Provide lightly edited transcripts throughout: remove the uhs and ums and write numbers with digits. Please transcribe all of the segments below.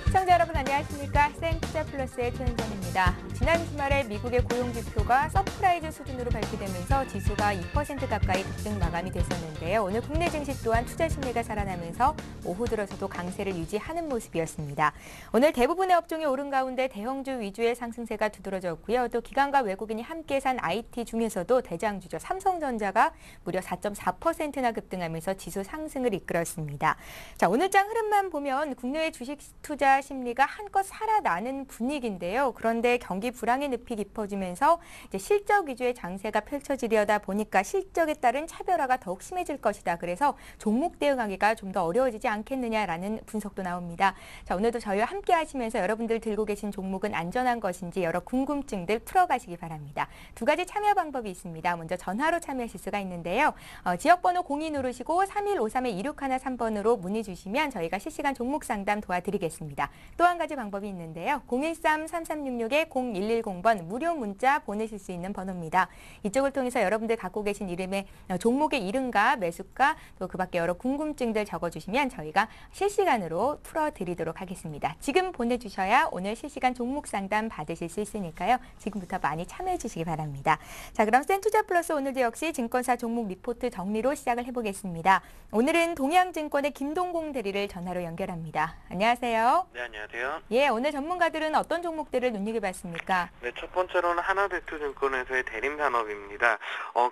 시청자 여러분 안녕하십니까? 생투자플러스의 최은정입니다. 지난 주말에 미국의 고용지표가 서프라이즈 수준으로 발표되면서 지수가 2% 가까이 급등 마감이 됐었는데요. 오늘 국내 증시 또한 투자 심리가 살아나면서 오후 들어서도 강세를 유지하는 모습이었습니다. 오늘 대부분의 업종이 오른 가운데 대형주 위주의 상승세가 두드러졌고요. 또 기관과 외국인이 함께 산 IT 중에서도 대장주죠. 삼성전자가 무려 4.4%나 급등하면서 지수 상승을 이끌었습니다. 자, 오늘 장 흐름만 보면 국내외 주식 투자 심리가 한껏 살아나는 분위기인데요. 그런데 경기 불황의 늪이 깊어지면서 이제 실적 위주의 장세가 펼쳐지려다 보니까 실적에 따른 차별화가 더욱 심해질 것이다. 그래서 종목 대응하기가 좀 더 어려워지지 않겠느냐라는 분석도 나옵니다. 자, 오늘도 저희와 함께 하시면서 여러분들 들고 계신 종목은 안전한 것인지 여러 궁금증들 풀어가시기 바랍니다. 두 가지 참여 방법이 있습니다. 먼저 전화로 참여하실 수가 있는데요. 지역번호 02 누르시고 3153-2613번으로 문의 주시면 저희가 실시간 종목 상담 도와드리겠습니다. 또 한 가지 방법이 있는데요. 013-3366-0110번 무료 문자 보내실 수 있는 번호입니다. 이쪽을 통해서 여러분들 갖고 계신 이름의 종목의 이름과 매수가 또 그 밖에 여러 궁금증들 적어주시면 저희가 실시간으로 풀어드리도록 하겠습니다. 지금 보내주셔야 오늘 실시간 종목 상담 받으실 수 있으니까요. 지금부터 많이 참여해 주시기 바랍니다. 자, 그럼 센투자플러스 오늘도 역시 증권사 종목 리포트 정리로 시작을 해보겠습니다. 오늘은 동양증권의 김동공 대리를 전화로 연결합니다. 안녕하세요. 네, 안녕하세요. 예, 오늘 전문가들은 어떤 종목들을 눈여겨봤습니까? 네, 첫 번째로는 하나대투증권에서의 대림산업입니다.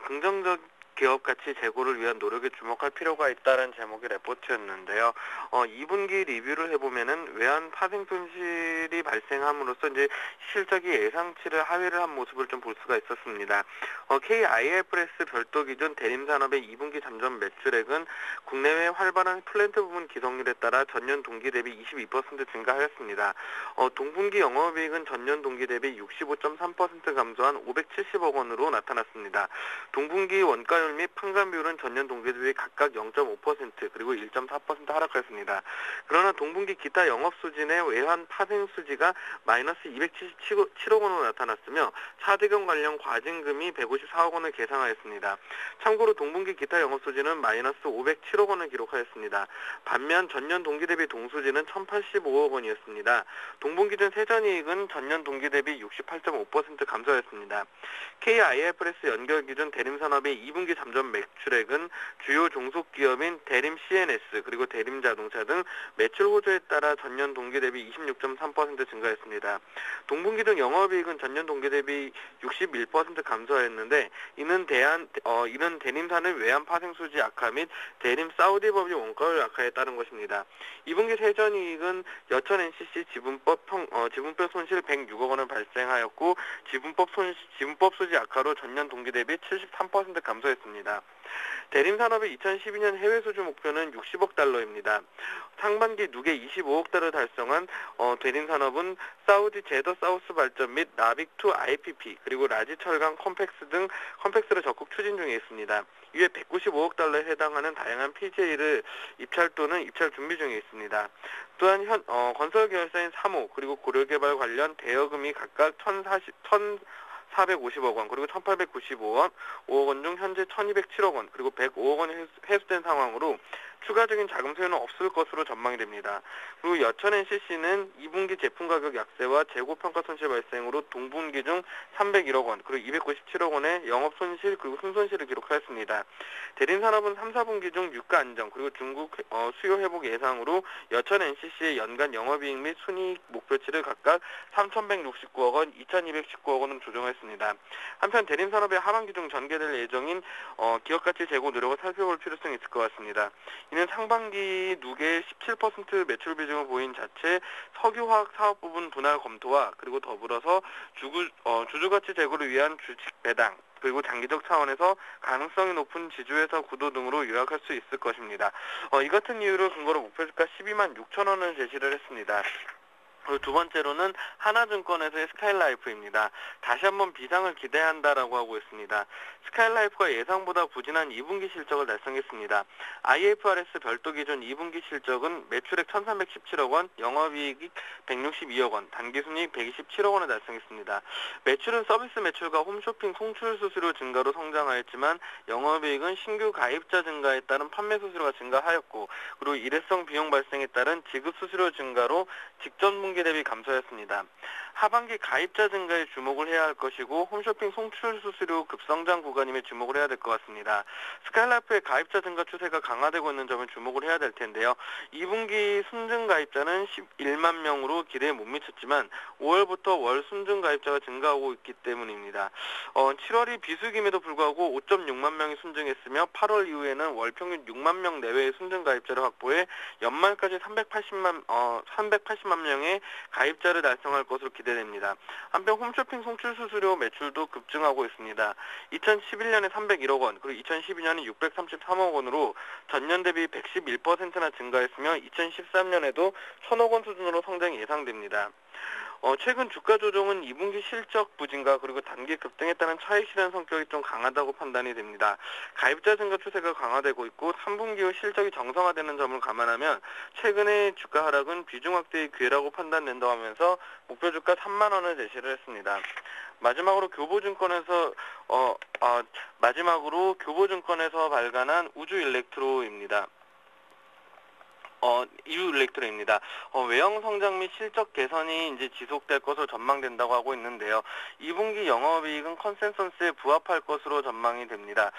긍정적 기업 가치 제고를 위한 노력에 주목할 필요가 있다는 제목의 레포트였는데요. 2분기 리뷰를 해보면은 외환 파생 손실이 발생함으로써 이제 실적이 예상치를 하회를 한 모습을 좀 볼 수가 있었습니다. KIFRS 별도 기준 대림산업의 2분기 잠정 매출액은 국내외 활발한 플랜트 부분 기성률에 따라 전년 동기 대비 22% 증가하였습니다. 동분기 영업이익은 전년 동기 대비 65.3% 감소한 570억 원으로 나타났습니다. 동분기 원가 및 판관 비율은 전년 동기 대비 각각 0.5% 그리고 1.4% 하락했습니다. 그러나 동분기 기타 영업 수진의 외환 파생 수지가 마이너스 277억 원으로 나타났으며 차대경 관련 과징금이 154억 원을 계상하였습니다. 참고로 동분기 기타 영업 수지는 마이너스 507억 원을 기록하였습니다. 반면 전년 동기 대비 동수지는 1,085억 원이었습니다. 동분기준 세전이익은 전년 동기 대비 68.5% 감소하였습니다. KIFRS 연결 기준 대림산업의 2분기 잠정 매출액은 주요 종속기업인 대림 CNS 그리고 대림 자동차 등 매출 호조에 따라 전년 동기 대비 26.3% 증가했습니다. 동분기 등 영업이익은 전년 동기 대비 61% 감소하였는데 이는 대림산의 외환 파생 수지 악화 및 대림 사우디 법인 원가율 악화에 따른 것입니다. 2분기 세전이익은 여천 NCC 지분법 손실 106억 원을 발생하였고 지분법 수지 악화로 전년 동기 대비 73% 감소했습니다. 대림산업의 2012년 해외 수주 목표는 60억 달러입니다. 상반기 누계 25억 달러 달성한 대림산업은 사우디 제더 사우스 발전 및 나빅2 IPP 그리고 라지 철강 컴팩스를 적극 추진 중에 있습니다. 이외 195억 달러에 해당하는 다양한 PJ를 입찰 또는 입찰 준비 중에 있습니다. 또한 건설 계열사인 3호 그리고 고려개발 관련 대여금이 각각 450억 원, 그리고 1,895원, 5억 원 중 현재 1,207억 원, 그리고 105억 원이 회수된 상황으로 추가적인 자금 소요는 없을 것으로 전망이 됩니다. 그리고 여천 NCC는 2분기 제품 가격 약세와 재고 평가 손실 발생으로 동분기 중 301억 원, 그리고 297억 원의 영업 손실 그리고 순손실을 기록하였습니다. 대림산업은 3, 4분기 중 유가 안정 그리고 중국 수요 회복 예상으로 여천 NCC의 연간 영업이익 및 순이익 목표치를 각각 3,169억 원, 2,219억 원으로 조정했습니다. 한편 대림산업의 하반기 중 전개될 예정인 기업가치 재고 노력을 살펴볼 필요성이 있을 것 같습니다. 이는 상반기 누계 17% 매출 비중을 보인 자체 석유화학 사업 부분 분할 검토와 그리고 더불어서 주주가치 제고를 위한 주식 배당 그리고 장기적 차원에서 가능성이 높은 지주회사 구도 등으로 요약할 수 있을 것입니다. 이 같은 이유로 근거로 목표주가 126,000원을 제시를 했습니다. 그리고 두 번째로는 하나증권에서의 스카이라이프입니다. 다시 한번 비상을 기대한다라고 하고 있습니다. 스카이라이프가 예상보다 부진한 2분기 실적을 달성했습니다. IFRS 별도 기준 2분기 실적은 매출액 1,317억 원, 영업이익 162억 원, 단기순이익 127억 원을 달성했습니다. 매출은 서비스 매출과 홈쇼핑 송출 수수료 증가로 성장하였지만 영업이익은 신규 가입자 증가에 따른 판매 수수료가 증가하였고, 그리고 일회성 비용 발생에 따른 지급 수수료 증가로 직전 분기 대비 감소했습니다. 하반기 가입자 증가에 주목을 해야 할 것이고 홈쇼핑 송출 수수료 급성장 구간임에 주목을 해야 될 것 같습니다. 스카이라이프의 가입자 증가 추세가 강화되고 있는 점에 주목을 해야 될 텐데요. 2분기 순증 가입자는 11만 명으로 기대에 못 미쳤지만 5월부터 월 순증 가입자가 증가하고 있기 때문입니다. 7월이 비수기임에도 불구하고 5.6만 명이 순증했으며 8월 이후에는 월 평균 6만 명 내외의 순증 가입자를 확보해 연말까지 380만 명의 가입자를 달성할 것으로 기대됩니다. 한편 홈쇼핑 송출 수수료 매출도 급증하고 있습니다. 2011년에 301억 원, 그리고 2012년에 633억 원으로 전년 대비 111%나 증가했으며 2013년에도 1,000억 원 수준으로 성장이 예상됩니다. 최근 주가 조정은 2분기 실적 부진과 그리고 단기 급등에 따른 차익 실현 성격이 좀 강하다고 판단이 됩니다. 가입자 증가 추세가 강화되고 있고 3분기 후 실적이 정상화되는 점을 감안하면 최근의 주가 하락은 비중 확대의 기회라고 판단된다고 하면서 목표 주가 3만 원을 제시를 했습니다. 마지막으로 교보증권에서 발간한 우주일렉트로입니다. 이유일렉트로입니다. 외형 성장 및 실적 개선이 이제 지속될 것으로 전망된다고 하고 있는데요. 2분기 영업이익은 컨센서스에 부합할 것으로 전망이 됩니다.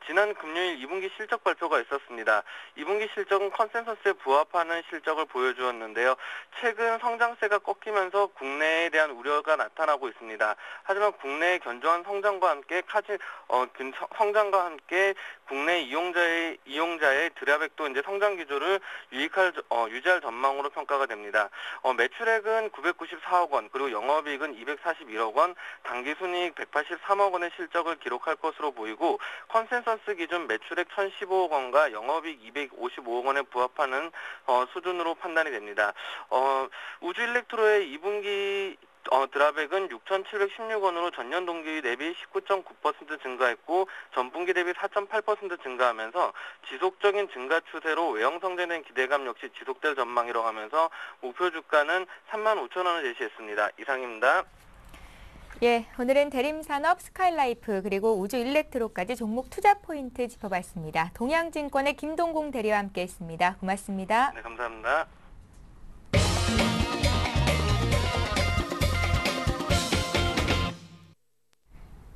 지난 금요일 2분기 실적 발표가 있었습니다. 2분기 실적은 컨센서스에 부합하는 실적을 보여주었는데요. 최근 성장세가 꺾이면서 국내에 대한 우려가 나타나고 있습니다. 하지만 국내의 견조한 성장과 함께 성장과 함께 국내 이용자의 드라백도 이제 성장 기조를 유지할 전망으로 평가가 됩니다. 매출액은 994억 원, 그리고 영업이익은 241억 원, 당기순이익 183억 원의 실적을 기록할 것으로 보이고 컨센서스 기준 매출액 1,015억 원과 영업이익 255억 원에 부합하는 수준으로 판단이 됩니다. 우주일렉트로의 2분기 드라백은 6,716원으로 전년 동기 대비 19.9% 증가했고 전분기 대비 4.8% 증가하면서 지속적인 증가 추세로 외형 성장된 기대감 역시 지속될 전망이라고 하면서 목표 주가는 35,000원을 제시했습니다. 이상입니다. 예, 오늘은 대림산업, 스카이라이프 그리고 우주일렉트로까지 종목 투자 포인트 짚어봤습니다. 동양증권의 김동공 대리와 함께했습니다. 고맙습니다. 네, 감사합니다.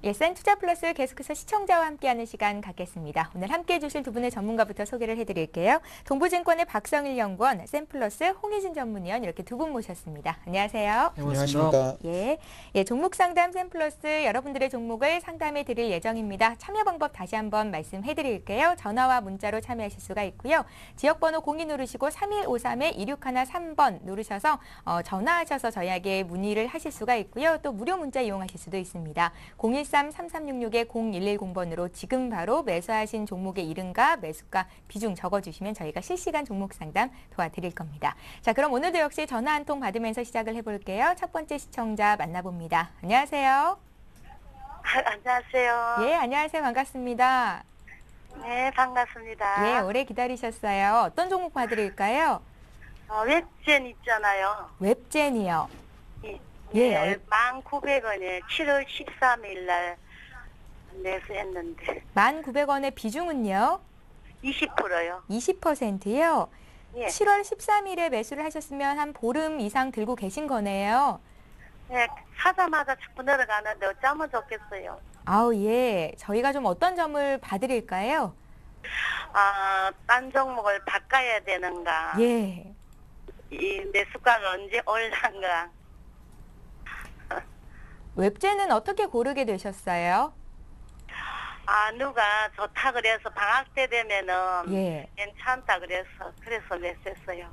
예, 센투자플러스 계속해서 시청자와 함께하는 시간 갖겠습니다. 오늘 함께해 주실 두 분의 전문가부터 소개를 해드릴게요. 동부증권의 박성일 연구원, 센플러스 홍희진 전문위원 이렇게 두 분 모셨습니다. 안녕하세요. 안녕하십니까. 예, 종목 상담 센플러스 여러분들의 종목을 상담해 드릴 예정입니다. 참여 방법 다시 한번 말씀해 드릴게요. 전화와 문자로 참여하실 수가 있고요. 지역번호 02 누르시고 3153-2613번 누르셔서 전화하셔서 저희에게 문의를 하실 수가 있고요. 또 무료 문자 이용하실 수도 있습니다. 013-3366-0110번으로 지금 바로 매수하신 종목의 이름과 매수가 비중 적어주시면 저희가 실시간 종목 상담 도와드릴 겁니다. 자, 그럼 오늘도 역시 전화 한 통 받으면서 시작을 해볼게요. 첫 번째 시청자 만나봅니다. 안녕하세요. 안녕하세요. 예, 안녕하세요. 반갑습니다. 네, 반갑습니다. 예, 오래 기다리셨어요. 어떤 종목 봐드릴까요? 웹젠 있잖아요. 웹젠이요. 예, 1,900원에 7월 13일 날 매수했는데 1,900원의 비중은요? 20%요. 20%요? 예. 7월 13일에 매수를 하셨으면 한 보름 이상 들고 계신 거네요. 예, 사자마자 자꾸 내려가는데 어쩌면 좋겠어요. 아우, 예. 저희가 좀 어떤 점을 봐드릴까요? 딴 종목을 바꿔야 되는가? 예. 이 매수가가 언제 올란가? 웹젠은 어떻게 고르게 되셨어요? 누가 좋다 그래서 방학 때 되면은 예. 괜찮다 그래서 매수했어요.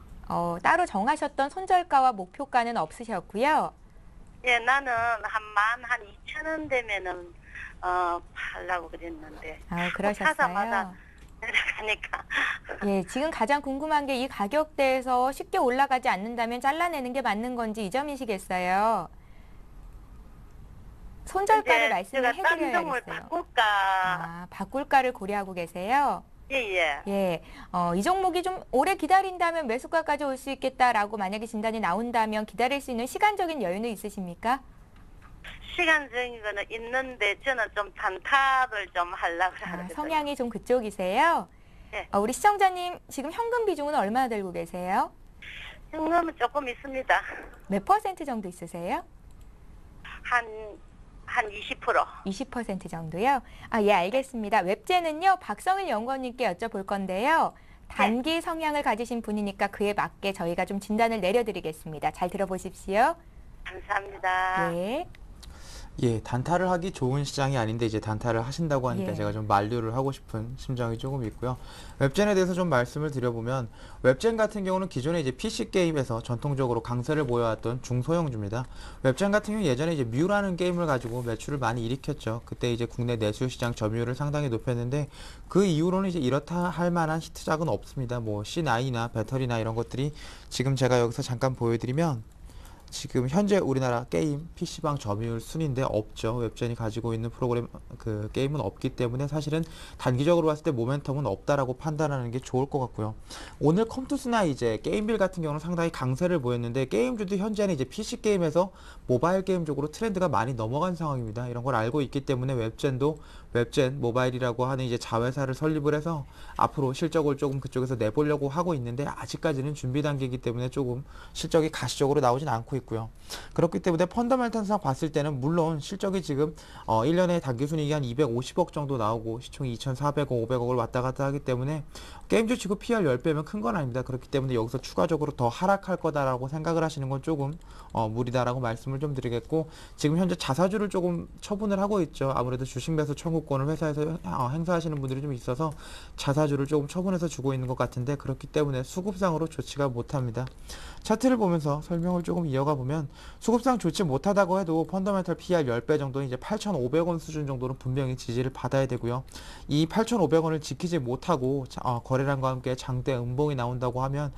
따로 정하셨던 손절가와 목표가는 없으셨고요. 예, 나는 한 2,000원 되면은 팔라고 그랬는데. 그러셨어요. 사자마자 내려가니까. 예, 지금 가장 궁금한 게 이 가격대에서 쉽게 올라가지 않는다면 잘라내는 게 맞는 건지 이 점이시겠어요. 손절가를 이제 말씀을 제가 딴 종을 해드려야겠어요. 바꿀까. 아, 바꿀가를 고려하고 계세요? 예. 예, 이 종목이 좀 오래 기다린다면 매수가까지 올 수 있겠다라고 만약에 진단이 나온다면 기다릴 수 있는 시간적인 여유는 있으십니까? 시간적인 거는 있는데 저는 좀 단타를 좀 하려고 아, 하거든요. 성향이 좀 그쪽이세요? 네. 우리 시청자님 지금 현금 비중은 얼마나 들고 계세요? 현금은 조금 있습니다. 몇 퍼센트 정도 있으세요? 한 20%. 20% 정도요? 아, 예, 알겠습니다. 웹제는요, 박성일 연구원님께 여쭤볼 건데요. 단기 성향을 가지신 분이니까 그에 맞게 저희가 좀 진단을 내려드리겠습니다. 잘 들어보십시오. 감사합니다. 예. 예, 단타를 하기 좋은 시장이 아닌데 이제 단타를 하신다고 하니까 예. 제가 좀 만류를 하고 싶은 심정이 조금 있고요. 웹젠에 대해서 좀 말씀을 드려보면 웹젠 같은 경우는 기존에 이제 PC 게임에서 전통적으로 강세를 보여왔던 중소형주입니다. 웹젠 같은 경우 예전에 이제 뮤라는 게임을 가지고 매출을 많이 일으켰죠. 그때 이제 국내 내수 시장 점유율을 상당히 높였는데 그 이후로는 이제 이렇다 할 만한 히트작은 없습니다. 뭐 C9이나 배터리나 이런 것들이 지금 제가 여기서 잠깐 보여드리면 지금 현재 우리나라 게임 PC방 점유율 순인데 없죠. 웹젠이 가지고 있는 프로그램 그 게임은 없기 때문에 사실은 단기적으로 봤을 때 모멘텀은 없다라고 판단하는 게 좋을 것 같고요. 오늘 컴투스나 이제 게임빌 같은 경우는 상당히 강세를 보였는데 게임주도 현재는 이제 PC 게임에서 모바일 게임 쪽으로 트렌드가 많이 넘어간 상황입니다. 이런 걸 알고 있기 때문에 웹젠도 웹젠 모바일이라고 하는 이제 자회사를 설립을 해서 앞으로 실적을 조금 그쪽에서 내보려고 하고 있는데 아직까지는 준비 단계이기 때문에 조금 실적이 가시적으로 나오진 않고 있고요. 그렇기 때문에 펀더멘탈상 봤을 때는 물론 실적이 지금 1년에 단기순이익이 한 250억 정도 나오고 시총이 2,400억, 500억을 왔다 갔다 하기 때문에 게임주 치고 PR 10배면 큰 건 아닙니다. 그렇기 때문에 여기서 추가적으로 더 하락할 거다라고 생각을 하시는 건 조금 무리다라고 말씀을 좀 드리겠고 지금 현재 자사주를 조금 처분을 하고 있죠. 아무래도 주식 매수 청구권을 회사에서 행사하시는 분들이 좀 있어서 자사주를 조금 처분해서 주고 있는 것 같은데 그렇기 때문에 수급상으로 좋지가 못합니다. 차트를 보면서 설명을 조금 이어가 보면 수급상 좋지 못하다고 해도 펀더멘털 PR 10배 정도는 이제 8,500원 수준 정도는 분명히 지지를 받아야 되고요. 이 8,500원을 지키지 못하고 거래량과 함께 장대 음봉이 나온다고 하면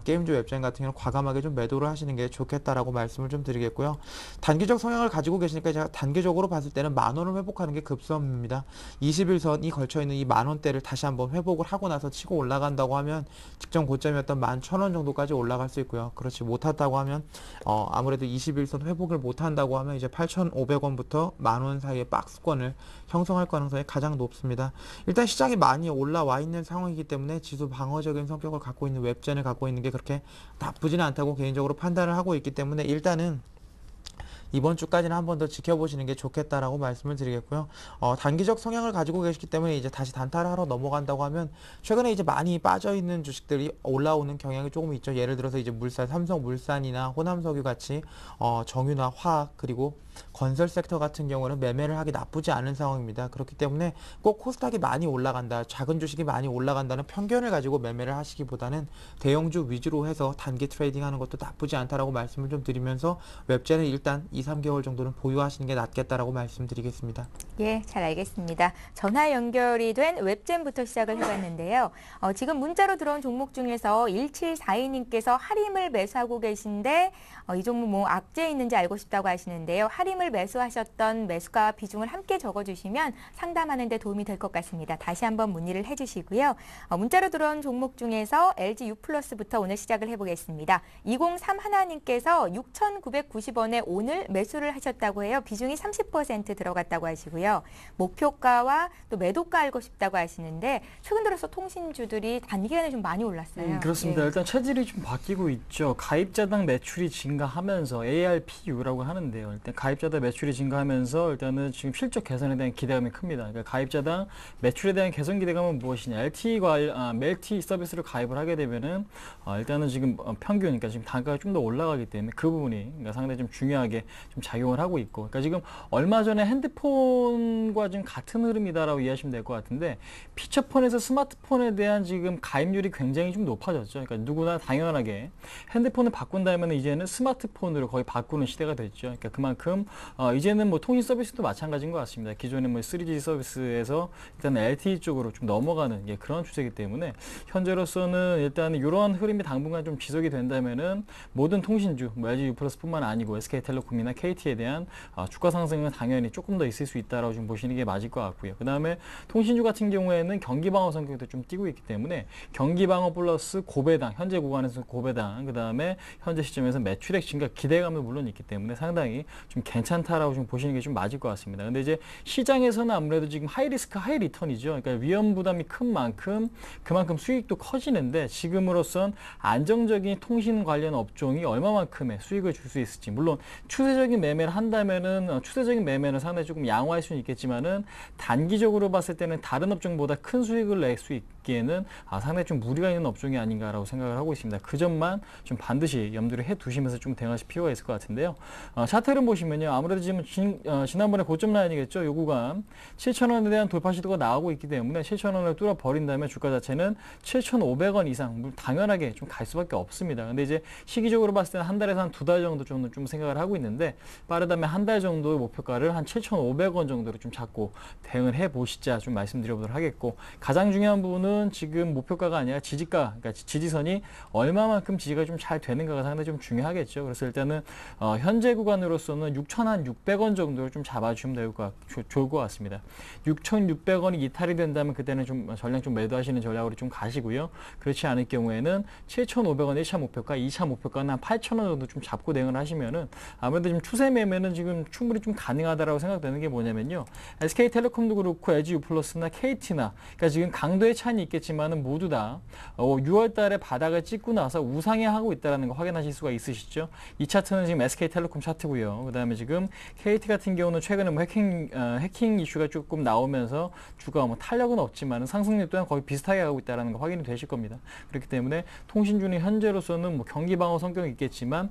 게임주 웹젠 같은 경우는 과감하게 좀 매도를 하시는 게 좋겠다라고 말씀을 좀 드리겠고요. 단기적 성향을 가지고 계시니까 제가 단기적으로 봤을 때는 10,000원을 회복하는 게 급선무입니다. 21선이 걸쳐있는 이 10,000원대를 다시 한번 회복을 하고 나서 치고 올라간다고 하면 직전 고점이었던 11,000원 정도까지 올라갈 수 있고요. 그렇지 못했다고 하면 아무래도 21선 회복을 못한다고 하면 이제 8,500원부터 10,000원 사이의 박스권을 형성할 가능성이 가장 높습니다. 일단 시장이 많이 올라와 있는 상황이기 때문에 지수 방어적인 성격을 갖고 있는 웹젠을 갖고 있는 게 그렇게 나쁘지는 않다고 개인적으로 판단을 하고 있기 때문에 일단은 이번 주까지는 한 번 더 지켜보시는 게 좋겠다라고 말씀을 드리겠고요. 단기적 성향을 가지고 계시기 때문에 이제 다시 단타를 하러 넘어간다고 하면 최근에 이제 많이 빠져있는 주식들이 올라오는 경향이 조금 있죠. 예를 들어서 이제 물산, 삼성물산이나 호남석유 같이 정유나 화학 그리고 건설 섹터 같은 경우는 매매를 하기 나쁘지 않은 상황입니다. 그렇기 때문에 꼭 코스닥이 많이 올라간다, 작은 주식이 많이 올라간다는 편견을 가지고 매매를 하시기보다는 대형주 위주로 해서 단기 트레이딩하는 것도 나쁘지 않다라고 말씀을 좀 드리면서 웹젠은 일단 2-3개월 정도는 보유하시는 게 낫겠다라고 말씀드리겠습니다. 예, 잘 알겠습니다. 전화 연결이 된 웹젠부터 시작을 해봤는데요. 지금 문자로 들어온 종목 중에서 1742님께서 하림을 매수하고 계신데 이 종목 뭐 악재에 있는지 알고 싶다고 하시는데요. 하림을 매수하셨던 매수가와 비중을 함께 적어주시면 상담하는 데 도움이 될 것 같습니다. 다시 한번 문의를 해주시고요. 문자로 들어온 종목 중에서 LG U+부터 오늘 시작을 해보겠습니다. 2031님께서 6,990원에 오늘 매수를 하셨다고 해요. 비중이 30% 들어갔다고 하시고요. 목표가와 또 매도가 알고 싶다고 하시는데 최근 들어서 통신주들이 단기간에 좀 많이 올랐어요. 그렇습니다. 예. 일단 체질이 좀 바뀌고 있죠. 가입자당 매출이 증가하면서 ARPU라고 하는데요. 일단 가입자당 매출이 증가하면서 일단은 지금 실적 개선에 대한 기대감이 큽니다. 그러니까 가입자당 매출에 대한 개선 기대감은 무엇이냐? LTE 서비스를 가입을 하게 되면은 일단은 지금 평균, 그러니까 지금 단가가 좀 더 올라가기 때문에 그 부분이 그러니까 상당히 좀 중요하게 좀 작용을 하고 있고, 그러니까 지금 얼마 전에 핸드폰과 좀 같은 흐름이다라고 이해하시면 될 것 같은데, 피처폰에서 스마트폰에 대한 지금 가입률이 굉장히 좀 높아졌죠. 그러니까 누구나 당연하게 핸드폰을 바꾼 다음에는 이제는 스마트폰으로 거의 바꾸는 시대가 됐죠. 그러니까 그만큼 이제는 뭐 통신 서비스도 마찬가지인 것 같습니다. 기존에 뭐 3G 서비스에서 일단 LTE 쪽으로 좀 넘어가는 그런 추세이기 때문에 현재로서는 일단 이러한 흐름이 당분간 좀 지속이 된다면은 모든 통신주, 뭐 LG U+뿐만 아니고 SK텔레콤이나 KT에 대한 주가 상승은 당연히 조금 더 있을 수 있다라고 좀 보시는 게 맞을 것 같고요. 그 다음에 통신주 같은 경우에는 경기 방어 성격도 좀 띄고 있기 때문에 경기 방어 플러스 고배당, 현재 구간에서 고배당, 그 다음에 현재 시점에서 매출액 증가 기대감도 물론 있기 때문에 상당히 좀 괜찮다라고 좀 보시는 게 좀 맞을 것 같습니다. 근데 이제 시장에서는 아무래도 지금 하이 리스크 하이 리턴이죠. 그러니까 위험 부담이 큰 만큼 그만큼 수익도 커지는데, 지금으로선 안정적인 통신 관련 업종이 얼마만큼의 수익을 줄 수 있을지, 물론 추세적인 매매를 한다면은 추세적인 매매는 상당히 조금 양호할 수는 있겠지만은 단기적으로 봤을 때는 다른 업종보다 큰 수익을 낼 수 있기에는 상당히 좀 무리가 있는 업종이 아닌가라고 생각을 하고 있습니다. 그 점만 좀 반드시 염두를 해 두시면서 좀 대응하실 필요가 있을 것 같은데요. 차트를 보시면요, 아무래도 지금 지난번에 고점 라인이겠죠. 요 구간 7,000원에 대한 돌파 시도가 나오고 있기 때문에 7,000원을 뚫어 버린다면 주가 자체는 7,500원 이상 당연하게 좀 갈 수밖에 없습니다. 근데 이제 시기적으로 봤을 때는 한 달에서 한 두 달 정도 좀 생각을 하고 있는데, 빠르다면 한 달 정도의 목표가를 한 7,500원 정도로 좀 잡고 대응을 해 보시자 좀 말씀드려보도록 하겠고, 가장 중요한 부분은 지금 목표가가 아니라 지지가, 그러니까 지지선이 얼마만큼 지지가 좀 잘 되는가가 상당히 좀 중요하겠죠. 그래서 일단은 현재 구간으로서는 6,600원 정도를 좀 잡아주시면 좋을 것 같습니다. 6,600원이 이탈이 된다면 그때는 좀 전량 좀 매도하시는 전략으로 좀 가시고요. 그렇지 않을 경우에는 7,500원 1차 목표가, 2차 목표가는 한 8,000원 정도 좀 잡고 대응을 하시면은 아무래도 지금 추세 매매는 지금 충분히 좀 가능하다라고 생각되는 게 뭐냐면요, SK텔레콤도 그렇고 LG U+나 KT나, 그러니까 지금 강도의 차이는 있겠지만은 모두 다 6월 달에 바닥을 찍고 나서 우상해 하고 있다는 거 확인하실 수가 있으시죠. 이 차트는 지금 SK텔레콤 차트고요. 그 다음에 지금 KT 같은 경우는 최근에 뭐 해킹 이슈가 조금 나오면서 주가 뭐 탄력은 없지만 상승률 또한 거의 비슷하게 가고 있다는 거 확인이 되실 겁니다. 그렇기 때문에 통신주는 현재로서는 뭐 경기 방어 성격이 있겠지만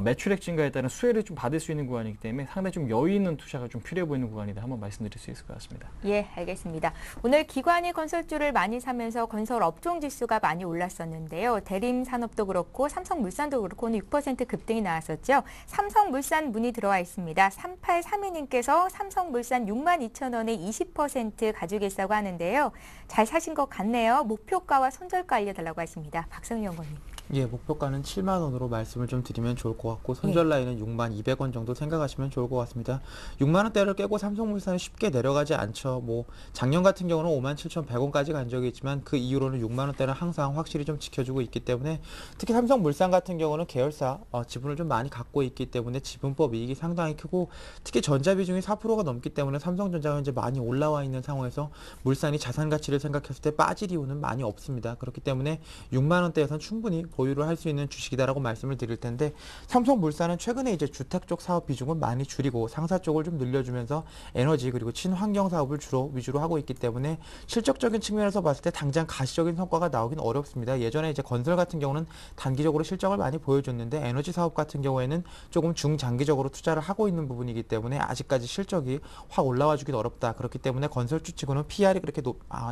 매출액 증가에 따른 수혜를 좀 받을 수 있는 구간이기 때문에 상당히 좀 여유 있는 투자가 좀 필요해 보이는 구간이다, 한번 말씀드릴 수 있을 것 같습니다. 예, 알겠습니다. 오늘 기관이 건설주를 많이 사면서 건설 업종 지수가 많이 올랐었는데요. 대림산업도 그렇고 삼성물산도 그렇고 오늘 6% 급등이 나왔었죠. 삼성물산 문의 들어와 있습니다. 3832님께서 삼성물산 62,000원에 20% 가지고 계시다고 하는데요. 잘 사신 것 같네요. 목표가와 손절가 알려달라고 하십니다. 박성희 연구원님. 예, 목표가는 7만 원으로 말씀을 좀 드리면 좋을 것 같고, 손절 라인은 6만 200원 정도 생각하시면 좋을 것 같습니다. 6만 원대를 깨고 삼성물산이 쉽게 내려가지 않죠. 뭐 작년 같은 경우는 57,100원까지 간 적이 있지만 그 이후로는 6만 원대는 항상 확실히 좀 지켜주고 있기 때문에, 특히 삼성물산 같은 경우는 계열사 지분을 좀 많이 갖고 있기 때문에 지분법 이익이 상당히 크고, 특히 전자 비중이 4%가 넘기 때문에 삼성전자가 현재 많이 올라와 있는 상황에서 물산이 자산 가치를 생각했을 때 빠질 이유는 많이 없습니다. 그렇기 때문에 6만 원대에서는 충분히 보유를 할 수 있는 주식이다라고 말씀을 드릴 텐데, 삼성물산은 최근에 이제 주택 쪽 사업 비중을 많이 줄이고 상사 쪽을 좀 늘려주면서 에너지 그리고 친환경 사업을 주로 위주로 하고 있기 때문에 실적적인 측면에서 봤을 때 당장 가시적인 성과가 나오긴 어렵습니다. 예전에 이제 건설 같은 경우는 단기적으로 실적을 많이 보여줬는데, 에너지 사업 같은 경우에는 조금 중장기적으로 투자를 하고 있는 부분이기 때문에 아직까지 실적이 확 올라와 주긴 어렵다. 그렇기 때문에 건설주 치고는 PR이 그렇게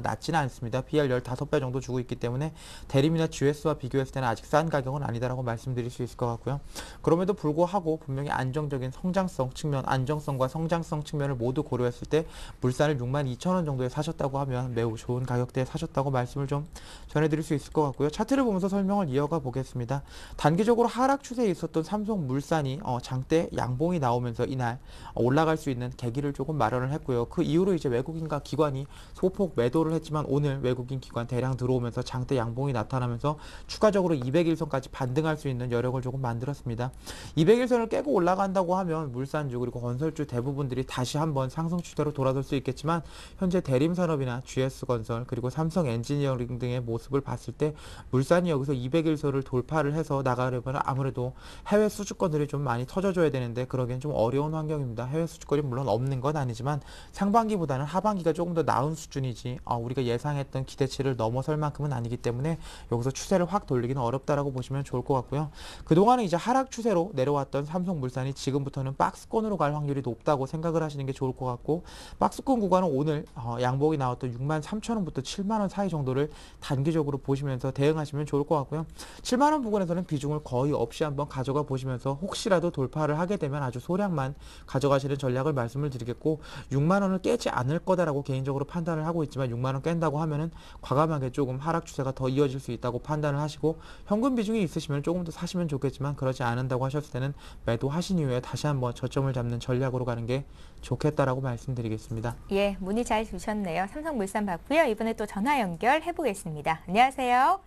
낮지는 않습니다. PR 15배 정도 주고 있기 때문에 대림이나 GS와 비교했을 때는 아직 싼 가격은 아니다라고 말씀드릴 수 있을 것 같고요. 그럼에도 불구하고 분명히 안정적인 성장성 측면, 안정성과 성장성 측면을 모두 고려했을 때 물산을 62,000원 정도에 사셨다고 하면 매우 좋은 가격대에 사셨다고 말씀을 좀 전해드릴 수 있을 것 같고요. 차트를 보면서 설명을 이어가 보겠습니다. 단기적으로 하락 추세에 있었던 삼성물산이 장대 양봉이 나오면서 이날 올라갈 수 있는 계기를 조금 마련을 했고요. 그 이후로 이제 외국인과 기관이 소폭 매도를 했지만, 오늘 외국인 기관 대량 들어오면서 장대 양봉이 나타나면서 추가적으로 200일선까지 반등할 수 있는 여력을 조금 만들었습니다. 200일선을 깨고 올라간다고 하면 물산주 그리고 건설주 대부분들이 다시 한번 상승 추세로 돌아설 수 있겠지만, 현재 대림산업이나 GS건설 그리고 삼성엔지니어링 등의 모습을 봤을 때 물산이 여기서 200일선을 돌파를 해서 나가려면 아무래도 해외 수주권들이 좀 많이 터져줘야 되는데, 그러기엔 좀 어려운 환경입니다. 해외 수주권이 물론 없는 건 아니지만 상반기보다는 하반기가 조금 더 나은 수준이지 우리가 예상했던 기대치를 넘어설 만큼은 아니기 때문에 여기서 추세를 확 돌리기는 어렵습니다. 어렵다라고 보시면 좋을 것 같고요. 그동안은 이제 하락 추세로 내려왔던 삼성물산이 지금부터는 박스권으로 갈 확률이 높다고 생각을 하시는 게 좋을 것 같고, 박스권 구간은 오늘 양봉이 나왔던 63,000원부터 70,000원 사이 정도를 단기적으로 보시면서 대응하시면 좋을 것 같고요. 70,000원 부근에서는 비중을 거의 없이 한번 가져가 보시면서 혹시라도 돌파를 하게 되면 아주 소량만 가져가시는 전략을 말씀을 드리겠고, 60,000원을 깨지 않을 거다라고 개인적으로 판단을 하고 있지만 60,000원 깬다고 하면은 과감하게 조금 하락 추세가 더 이어질 수 있다고 판단을 하시고, 현금 비중이 있으시면 조금 더 사시면 좋겠지만 그러지 않는다고 하셨을 때는 매도하신 이후에 다시 한번 저점을 잡는 전략으로 가는 게 좋겠다라고 말씀드리겠습니다. 예, 문의 잘 주셨네요. 삼성물산 받고요. 이번에 또 전화 연결해 보겠습니다. 안녕하세요.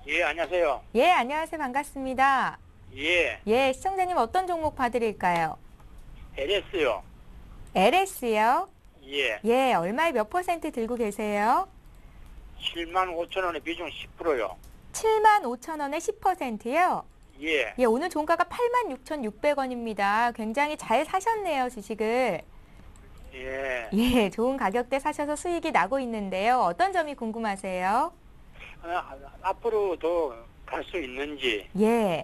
예, 안녕하세요. 예, 안녕하세요. 반갑습니다. 예, 예, 시청자님 어떤 종목 봐드릴까요? LS요. LS요? 예, 예, 얼마에 몇 % 들고 계세요? 75,000원에 비중 10%요. 75,000원에 10%요? 예, 예, 오늘 종가가 86,600원입니다. 굉장히 잘 사셨네요, 주식을. 예. 예, 좋은 가격대 사셔서 수익이 나고 있는데요. 어떤 점이 궁금하세요? 앞으로도 갈 수 있는지 예,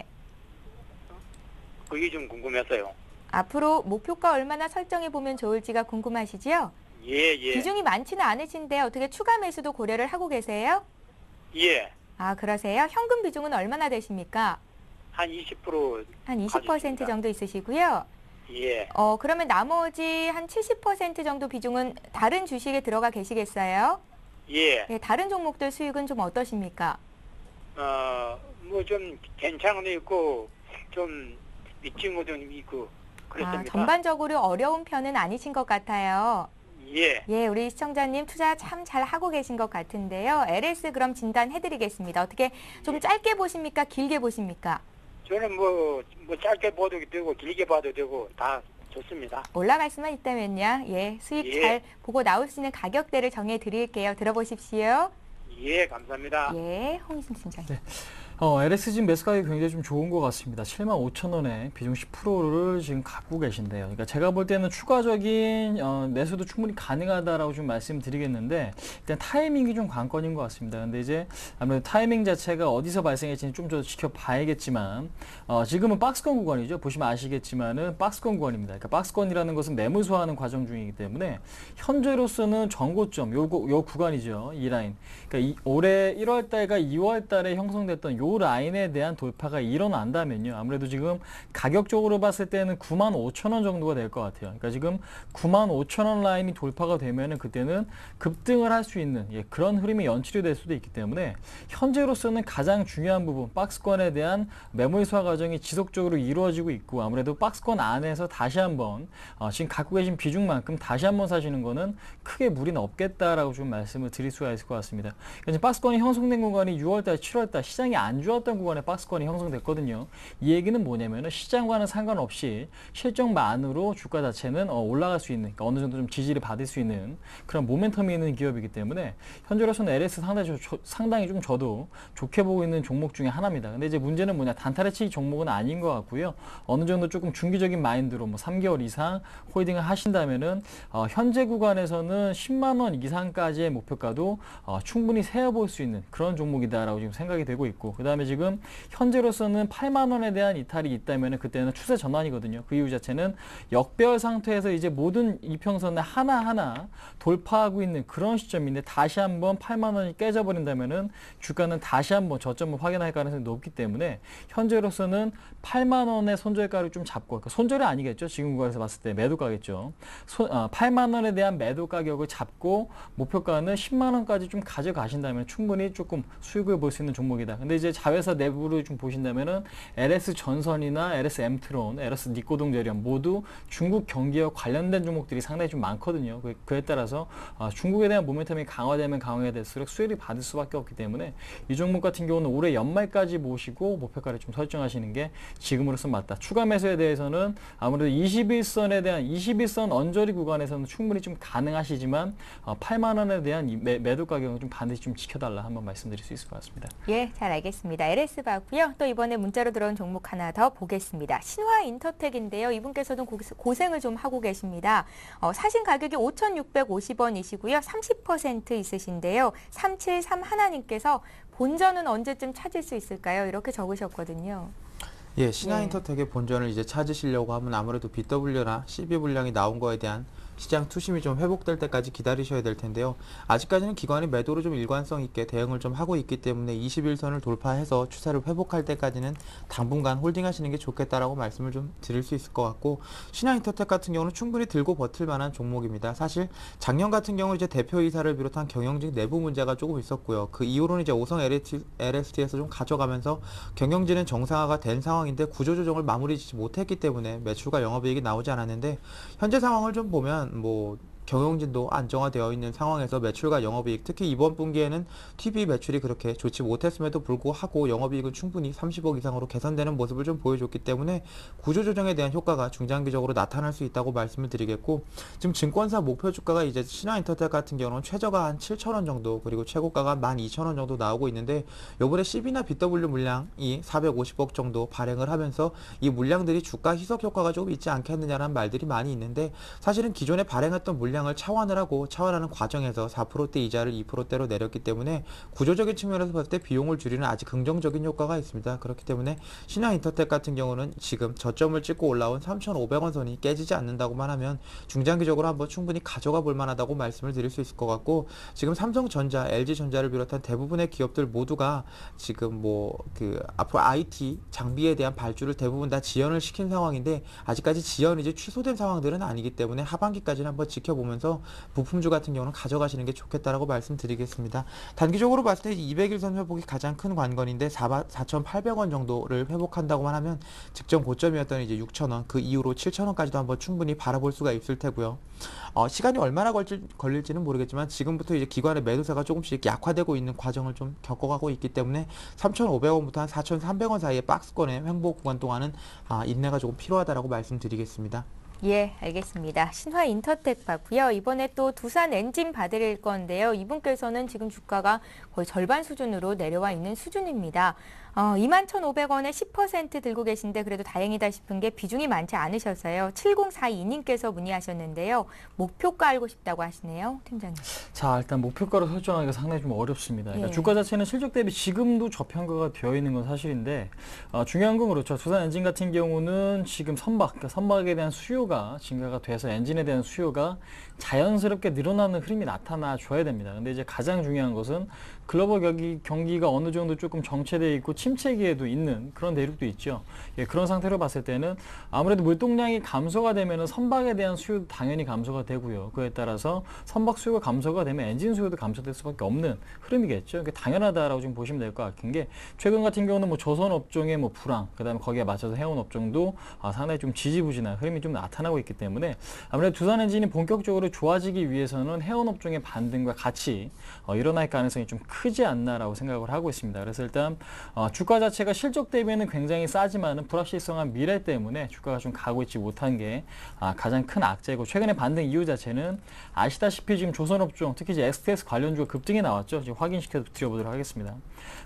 그게 좀 궁금해서요. 앞으로 목표가 얼마나 설정해 보면 좋을지가 궁금하시죠? 예, 예. 비중이 많지는 않으신데 어떻게 추가 매수도 고려를 하고 계세요? 예, 아, 그러세요? 현금 비중은 얼마나 되십니까? 한 20%. 한 20% 가지십니다. 정도 있으시고요. 예, 그러면 나머지 한 70% 정도 비중은 다른 주식에 들어가 계시겠어요? 예. 예, 다른 종목들 수익은 좀 어떠십니까? 뭐 좀 괜찮은 거 있고, 좀 미친 것도 있고, 그렇습니다. 전반적으로 어려운 편은 아니신 것 같아요. 예, 예, 우리 시청자님 투자 참 잘 하고 계신 것 같은데요. LS 그럼 진단해드리겠습니다. 어떻게 좀 짧게 보십니까? 길게 보십니까? 저는 뭐 짧게 봐도 되고, 길게 봐도 되고, 다 좋습니다. 올라갈 수만 있다면요. 예, 수익 예. 잘 보고 나올 수 있는 가격대를 정해드릴게요. 들어보십시오. 예, 감사합니다. 예, 홍희승 팀장님. 네. LS 지금 매수 가격이 굉장히 좀 좋은 것 같습니다. 75,000원에 비중 10%를 지금 갖고 계신데요. 그러니까 제가 볼 때는 추가적인 매수도 충분히 가능하다라고 좀 말씀드리겠는데, 일단 타이밍이 좀 관건인 것 같습니다. 근데 이제 아무래도 타이밍 자체가 어디서 발생할지는 좀 더 지켜봐야겠지만, 지금은 박스권 구간이죠. 보시면 아시겠지만은 박스권 구간입니다. 그러니까 박스권이라는 것은 매물소화하는 과정 중이기 때문에 현재로서는 전고점 요 구간이죠. 이 라인. 그러니까 올해 1월 달과 2월 달에 형성됐던 요 라인에 대한 돌파가 일어난다면요. 아무래도 지금 가격적으로 봤을 때는 95,000원 정도가 될 것 같아요. 그러니까 지금 95,000원 라인이 돌파가 되면은 그때는 급등을 할 수 있는 그런 흐름이 연출이 될 수도 있기 때문에 현재로서는 가장 중요한 부분 박스권에 대한 매물 소화 과정이 지속적으로 이루어지고 있고, 아무래도 박스권 안에서 다시 한번 지금 갖고 계신 비중만큼 다시 한번 사시는 거는 크게 무리는 없겠다라고 좀 말씀을 드릴 수가 있을 것 같습니다. 그러니까 박스권이 형성된 공간이 6월달, 7월달 시장이 안 좋았던 구간에 박스권이 형성됐거든요. 이 얘기는 뭐냐면은 시장과는 상관없이 실적만으로 주가 자체는 올라갈 수 있는, 그러니까 어느 정도 좀 지지를 받을 수 있는 그런 모멘텀이 있는 기업이기 때문에 현재로서는 LS 상당히 좀 저도 좋게 보고 있는 종목 중에 하나입니다. 근데 이제 문제는 뭐냐, 단타를 치기 종목은 아닌 것 같고요. 어느 정도 조금 중기적인 마인드로 뭐 3개월 이상 홀딩을 하신다면은 현재 구간에서는 10만 원 이상까지의 목표가도 충분히 세어볼 수 있는 그런 종목이다라고 지금 생각이 되고 있고, 그 다음에 지금 현재로서는 8만 원에 대한 이탈이 있다면 그때는 추세 전환이거든요. 그 이유 자체는 역배열 상태에서 이제 모든 이평선을 하나하나 돌파하고 있는 그런 시점인데, 다시 한번 8만 원이 깨져버린다면은 주가는 다시 한번 저점을 확인할 가능성이 높기 때문에 현재로서는 8만 원의 손절가를 좀 잡고, 그러니까 손절이 아니겠죠. 지금 구간에서 봤을 때 매도가겠죠. 8만 원에 대한 매도 가격을 잡고 목표가는 10만 원까지 좀 가져가신다면 충분히 조금 수익을 볼 수 있는 종목이다. 근데 이제 자회사 내부를 좀 보신다면은 LS 전선이나 LS 엠트론, LS 니코동제련 모두 중국 경기와 관련된 종목들이 상당히 좀 많거든요. 그에 따라서 중국에 대한 모멘텀이 강화되면 강화될수록 수혜를 받을 수밖에 없기 때문에 이 종목 같은 경우는 올해 연말까지 모시고 목표가를 좀 설정하시는 게 지금으로선 맞다. 추가 매수에 대해서는 아무래도 21선 언저리 구간에서는 충분히 좀 가능하시지만 8만 원에 대한 매도 가격은 좀 반드시 좀 지켜달라 한번 말씀드릴 수 있을 것 같습니다. 예, 잘 알겠습니다. 알겠습니다. LS 봤고요. 또 이번에 문자로 들어온 종목 하나 더 보겠습니다. 신화인터텍인데요. 이분께서도 고생을 좀 하고 계십니다. 사신 가격이 5,650원이시고요. 30% 있으신데요. 373 하나님께서 본전은 언제쯤 찾을 수 있을까요? 이렇게 적으셨거든요. 예, 신화인터텍의 본전을 이제 찾으시려고 하면 아무래도 BW나 CB 물량이 나온 거에 대한 시장 투심이 좀 회복될 때까지 기다리셔야 될 텐데요. 아직까지는 기관이 매도로 좀 일관성 있게 대응을 좀 하고 있기 때문에 21선을 돌파해서 추세를 회복할 때까지는 당분간 홀딩하시는 게 좋겠다라고 말씀을 좀 드릴 수 있을 것 같고, 신화인터텍 같은 경우는 충분히 들고 버틸 만한 종목입니다. 사실 작년 같은 경우 이제 대표이사를 비롯한 경영진 내부 문제가 조금 있었고요. 그 이후로는 이제 오성 LST에서 좀 가져가면서 경영진은 정상화가 된 상황인데 구조조정을 마무리 짓지 못했기 때문에 매출과 영업이익이 나오지 않았는데, 현재 상황을 좀 보면 경영진도 안정화되어 있는 상황에서 매출과 영업이익, 특히 이번 분기에는 TV 매출이 그렇게 좋지 못했음에도 불구하고 영업이익은 충분히 30억 이상으로 개선되는 모습을 좀 보여줬기 때문에 구조조정에 대한 효과가 중장기적으로 나타날 수 있다고 말씀을 드리겠고, 지금 증권사 목표 주가가 이제 신화인터텍 같은 경우는 최저가 한 7,000원 정도, 그리고 최고가가 12,000원 정도 나오고 있는데, 요번에 CB나 BW 물량이 450억 정도 발행을 하면서 이 물량들이 주가 희석 효과가 조금 있지 않겠느냐라는 말들이 많이 있는데, 사실은 기존에 발행했던 물량을 차환하는 과정에서 4%대 이자를 2%대로 내렸기 때문에 구조적인 측면에서 봤을 때 비용을 줄이는 아주 긍정적인 효과가 있습니다. 그렇기 때문에 신화인터텍 같은 경우는 지금 저점을 찍고 올라온 3,500원 선이 깨지지 않는다고만 하면 중장기적으로 한번 충분히 가져가 볼 만하다고 말씀을 드릴 수 있을 것 같고, 지금 삼성전자, LG전자를 비롯한 대부분의 기업들 모두가 지금 앞으로 IT 장비에 대한 발주를 대부분 다 지연을 시킨 상황인데, 아직까지 지연이 이제 취소된 상황들은 아니기 때문에 하반기까지는 한번 지켜보면서 부품주 같은 경우는 가져가시는 게 좋겠다라고 말씀드리겠습니다. 단기적으로 봤을 때 200일선 회복이 가장 큰 관건인데 4,800원 정도를 회복한다고만 하면 직전 고점이었던 이제 6,000원, 그 이후로 7,000원까지도 한번 충분히 바라볼 수가 있을 테고요. 시간이 얼마나 걸릴지는 모르겠지만 지금부터 이제 기관의 매도세가 조금씩 약화되고 있는 과정을 좀 겪어가고 있기 때문에 3,500원부터 한 4,300원 사이의 박스권의 횡보 구간 동안은 인내가 조금 필요하다라고 말씀드리겠습니다. 예, 알겠습니다. 신화인터텍 봤고요. 이번에 또 두산 엔진 봐드릴 건데요. 이분께서는 지금 주가가 거의 절반 수준으로 내려와 있는 수준입니다. 21,500원에 10% 들고 계신데 그래도 다행이다 싶은 게 비중이 많지 않으셔서요. 7042님께서 문의하셨는데요. 목표가 알고 싶다고 하시네요, 팀장님. 자, 일단 목표가로 설정하기가 상당히 좀 어렵습니다. 그러니까 예. 주가 자체는 실적 대비 지금도 저평가가 되어 있는 건 사실인데, 중요한 건 그렇죠. 두산 엔진 같은 경우는 지금 그러니까 선박에 대한 수요가 증가가 돼서 엔진에 대한 수요가 자연스럽게 늘어나는 흐름이 나타나 줘야 됩니다. 근데 이제 가장 중요한 것은 글로벌 경기가 어느 정도 조금 정체되어 있고 침체기에도 있는 그런 대륙도 있죠. 예, 그런 상태로 봤을 때는 아무래도 물동량이 감소가 되면은 선박에 대한 수요도 당연히 감소가 되고요. 그에 따라서 선박 수요가 감소가 되면 엔진 수요도 감소될 수밖에 없는 흐름이겠죠. 그게 당연하다라고 좀 보시면 될 것 같은 게, 최근 같은 경우는 조선 업종의 불황, 그다음에 거기에 맞춰서 해운 업종도 상당히 좀 지지부진한 흐름이 좀 나타나고 있기 때문에 아무래도 두산 엔진이 본격적으로 좋아지기 위해서는 해운 업종의 반등과 같이 일어날 가능성이 좀 크지 않나라고 생각을 하고 있습니다. 그래서 일단 주가 자체가 실적 대비는 굉장히 싸지만은 불확실성한 미래 때문에 주가가 좀 가고 있지 못한 게 가장 큰 악재고, 최근에 반등 이유 자체는 아시다시피 지금 조선업종, 특히 이제 STS 관련주가 급등이 나왔죠. 지금 확인시켜 드려보도록 하겠습니다.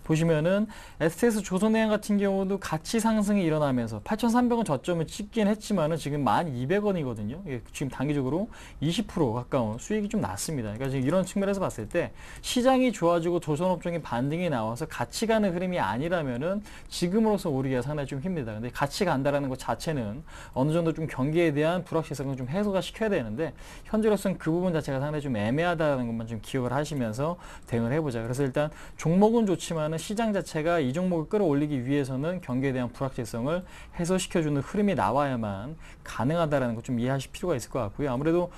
보시면은 STS 조선해양 같은 경우도 같이 상승이 일어나면서 8,300원 저점을 찍긴 했지만은 지금 1,200원이거든요. 지금 단기적으로 20% 가까운 수익이 좀 났습니다. 그러니까 지금 이런 측면에서 봤을 때 시장이 좋아지고 조선업종의 반등이 나와서 같이 가는 흐름이 아니라면은 지금으로서 오르기가 상당히 좀 힘듭니다. 근데 같이 간다라는 것 자체는 어느 정도 좀 경기에 대한 불확실성을 좀 해소가 시켜야 되는데, 현재로서는 그 부분 자체가 상당히 좀 애매하다는 것만 좀 기억을 하시면서 대응을 해보자. 그래서 일단 종목은 좋지만은 시장 자체가 이 종목을 끌어올리기 위해서는 경기에 대한 불확실성을 해소시켜주는 흐름이 나와야만 가능하다라는 것 좀 이해하실 필요가 있을 것 같고요. 아무래도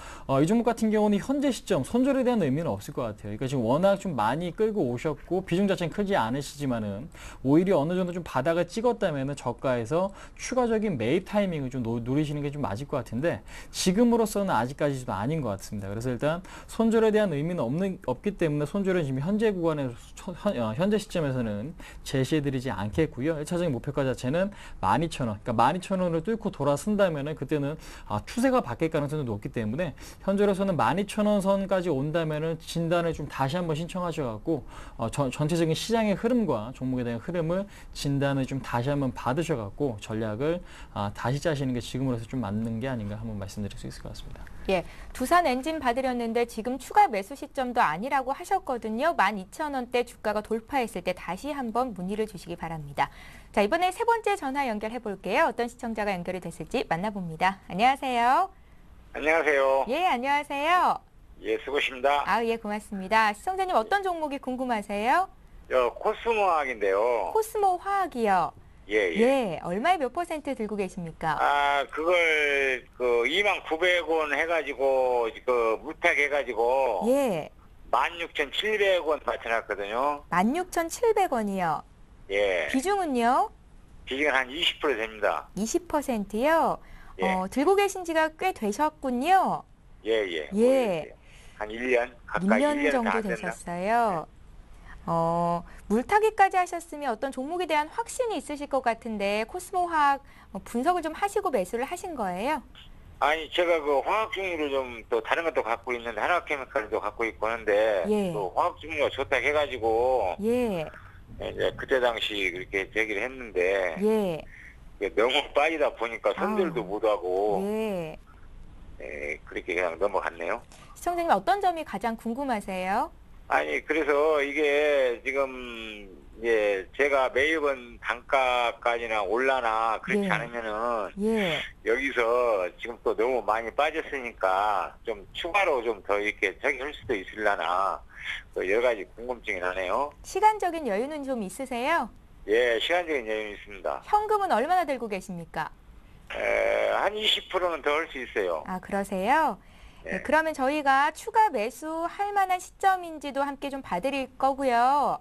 이 종목 같은 경우는 현재 시점 손절에 대한 의미는 없을 것 같아요. 그러니까 지금 워낙 좀 많이 끌고 오셨고 비중 자체는 크지 않으시지만은 오히려 어느 정도 좀 바닥을 찍었다면은 저가에서 추가적인 매입 타이밍을 좀 노리시는 게 좀 맞을 것 같은데, 지금으로서는 아직까지 좀 아닌 것 같습니다. 그래서 일단 손절에 대한 의미는 없기 때문에 손절은 지금 현재 구간에서 현재 시점에서는 제시해드리지 않겠고요. 1차적인 목표가 자체는 12,000원, 그러니까 12,000원을 뚫고 돌아선다면은 그때는 추세가 바뀔 가능성이 높기 때문에 현재로서는 12,000원 선까지 온다면은 진단을 좀 다시 한번 신청하셔갖고 전체적인 시장의 흐름과 종목에 대한 흐름 흐름을 진단을 좀 다시 한번 받으셔갖고 전략을 다시 짜시는 게 지금으로서 좀 맞는 게 아닌가 한번 말씀드릴 수 있을 것 같습니다. 예, 두산 엔진 받으렸는데 지금 추가 매수 시점도 아니라고 하셨거든요. 12,000원대 주가가 돌파했을 때 다시 한번 문의를 주시기 바랍니다. 자, 이번에 세 번째 전화 연결해 볼게요. 어떤 시청자가 연결이 됐을지 만나봅니다. 안녕하세요. 안녕하세요. 예, 안녕하세요. 예, 수고하십니다. 예, 고맙습니다. 시청자님 어떤 종목이 궁금하세요? 코스모학인데요. 코스모 화학이요. 예, 예. 예, 얼마에 몇 % 들고 계십니까? 그걸 29,000원 해가지고 무탁 해가지고 예, 16,700원 맞춰놨거든요. 16,700원이요. 예. 비중은요? 비중은 한 20% 됩니다. 20%요. 예. 들고 계신 지가 꽤 되셨군요. 예, 예. 예. 한 1년 가까이 1년 1년 정도 다 됐나? 되셨어요. 물타기까지 하셨으면 어떤 종목에 대한 확신이 있으실 것 같은데 코스모 화학 분석을 좀 하시고 매수를 하신 거예요? 아니, 제가 그 화학 종류를 좀 또 다른 것도 갖고 있는데 하나케미칼도 갖고 있고 하는데 예. 또 화학 종류가 좋다 해가지고 예, 이제 그때 당시 그렇게 제기를 했는데 예, 이게 너무 빠지다 보니까 손들도 아우. 못하고 예. 그렇게 그냥 넘어갔네요. 시청자님 어떤 점이 가장 궁금하세요? 아니, 그래서 이게 지금 이제 제가 매번 단가까지나 올라나 그렇지 예. 않으면은 예, 여기서 지금 또 너무 많이 빠졌으니까 좀 추가로 좀 더 이렇게 저기 할 수도 있으려나 여러 가지 궁금증이 나네요. 시간적인 여유는 좀 있으세요? 예, 시간적인 여유는 있습니다. 현금은 얼마나 들고 계십니까? 한 20%는 더 할 수 있어요. 그러세요? 예. 네, 그러면 저희가 추가 매수할 만한 시점인지도 함께 좀 봐드릴 거고요.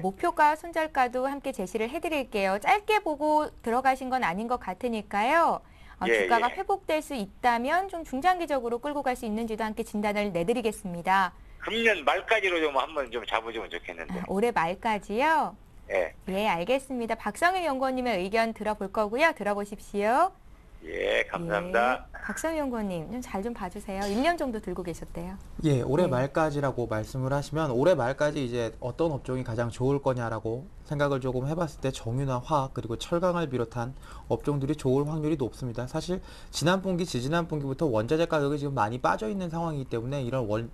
목표가, 손절가도 함께 제시를 해드릴게요. 짧게 보고 들어가신 건 아닌 것 같으니까요. 예, 주가가 예. 회복될 수 있다면 좀 중장기적으로 끌고 갈 수 있는지도 함께 진단을 내드리겠습니다. 금년 말까지로 좀 한번 좀 잡아주면 좋겠는데. 올해 말까지요? 예, 예, 알겠습니다. 박성일 연구원님의 의견 들어볼 거고요. 들어보십시오. 예, 감사합니다. 예, 박성일 연구원님 좀 잘 좀 봐주세요. 1년 정도 들고 계셨대요. 예, 올해 네. 말까지라고 말씀을 하시면 올해 말까지 이제 어떤 업종이 가장 좋을 거냐라고 생각을 조금 해봤을 때 정유나 화학 그리고 철강을 비롯한 업종들이 좋을 확률이 높습니다. 사실 지난 분기, 지지난 분기부터 원자재 가격이 지금 많이 빠져 있는 상황이기 때문에 이런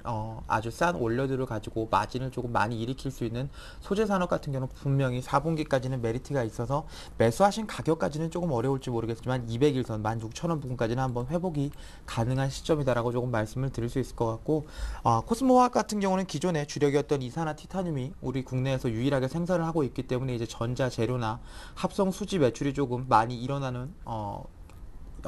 아주 싼 원료들을 가지고 마진을 조금 많이 일으킬 수 있는 소재 산업 같은 경우는 분명히 4분기까지는 메리트가 있어서 매수하신 가격까지는 조금 어려울지 모르겠지만 200일선 16,000원 부근까지는 한번 회복이 가능한 시점이다라고 조금 말씀을 드릴 수 있을 것 같고 코스모화학 같은 경우는 기존에 주력이었던 이산화 티타늄이 우리 국내에서 유일하게 생산을 하고 있기 때문에 이제 전자 재료나 합성 수지 매출이 조금 많이 일어나는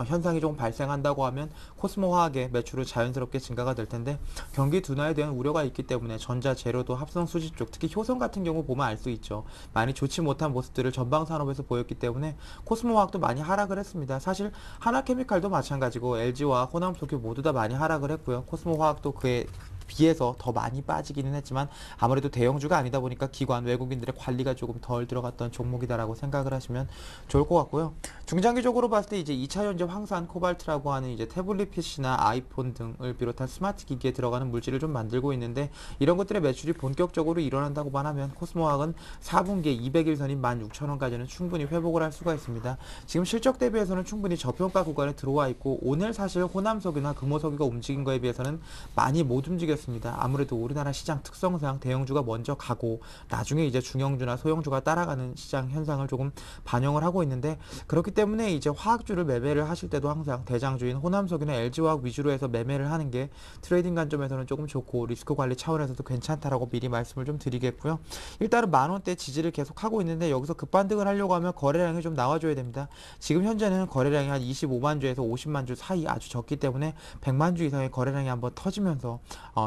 현상이 조금 발생한다고 하면 코스모 화학의 매출은 자연스럽게 증가가 될 텐데 경기 둔화에 대한 우려가 있기 때문에 전자 재료도 합성 수지 쪽 특히 효성 같은 경우 보면 알 수 있죠. 많이 좋지 못한 모습들을 전방 산업에서 보였기 때문에 코스모 화학도 많이 하락을 했습니다. 사실 하나케미칼도 마찬가지고 LG와 호남석유 모두 다 많이 하락을 했고요. 코스모 화학도 그에 비해서 더 많이 빠지기는 했지만 아무래도 대형주가 아니다 보니까 기관 외국인들의 관리가 조금 덜 들어갔던 종목이다라고 생각을 하시면 좋을 것 같고요. 중장기적으로 봤을 때 이제 2차 전지 황산 코발트라고 하는 이제 태블릿 PC나 아이폰 등을 비롯한 스마트 기기에 들어가는 물질을 좀 만들고 있는데 이런 것들의 매출이 본격적으로 일어난다고만 하면 코스모학은 4분기에 200일선인 16,000원까지는 충분히 회복을 할 수가 있습니다. 지금 실적 대비해서는 충분히 저평가 구간에 들어와 있고 오늘 사실 호남석유나 금호석유가 움직인 거에 비해서는 많이 못 움직였습니다. 아무래도 우리나라 시장 특성상 대형주가 먼저 가고 나중에 이제 중형주나 소형주가 따라가는 시장 현상을 조금 반영을 하고 있는데 그렇기 때문에 이제 화학주를 매매를 하실 때도 항상 대장주인 호남석유나 LG화학 위주로 해서 매매를 하는 게 트레이딩 관점에서는 조금 좋고 리스크 관리 차원에서도 괜찮다라고 미리 말씀을 좀 드리겠고요. 일단은 만원대 지지를 계속 하고 있는데 여기서 급반등을 하려고 하면 거래량이 좀 나와줘야 됩니다. 지금 현재는 거래량이 한 25만 주에서 50만 주 사이 아주 적기 때문에 100만 주 이상의 거래량이 한번 터지면서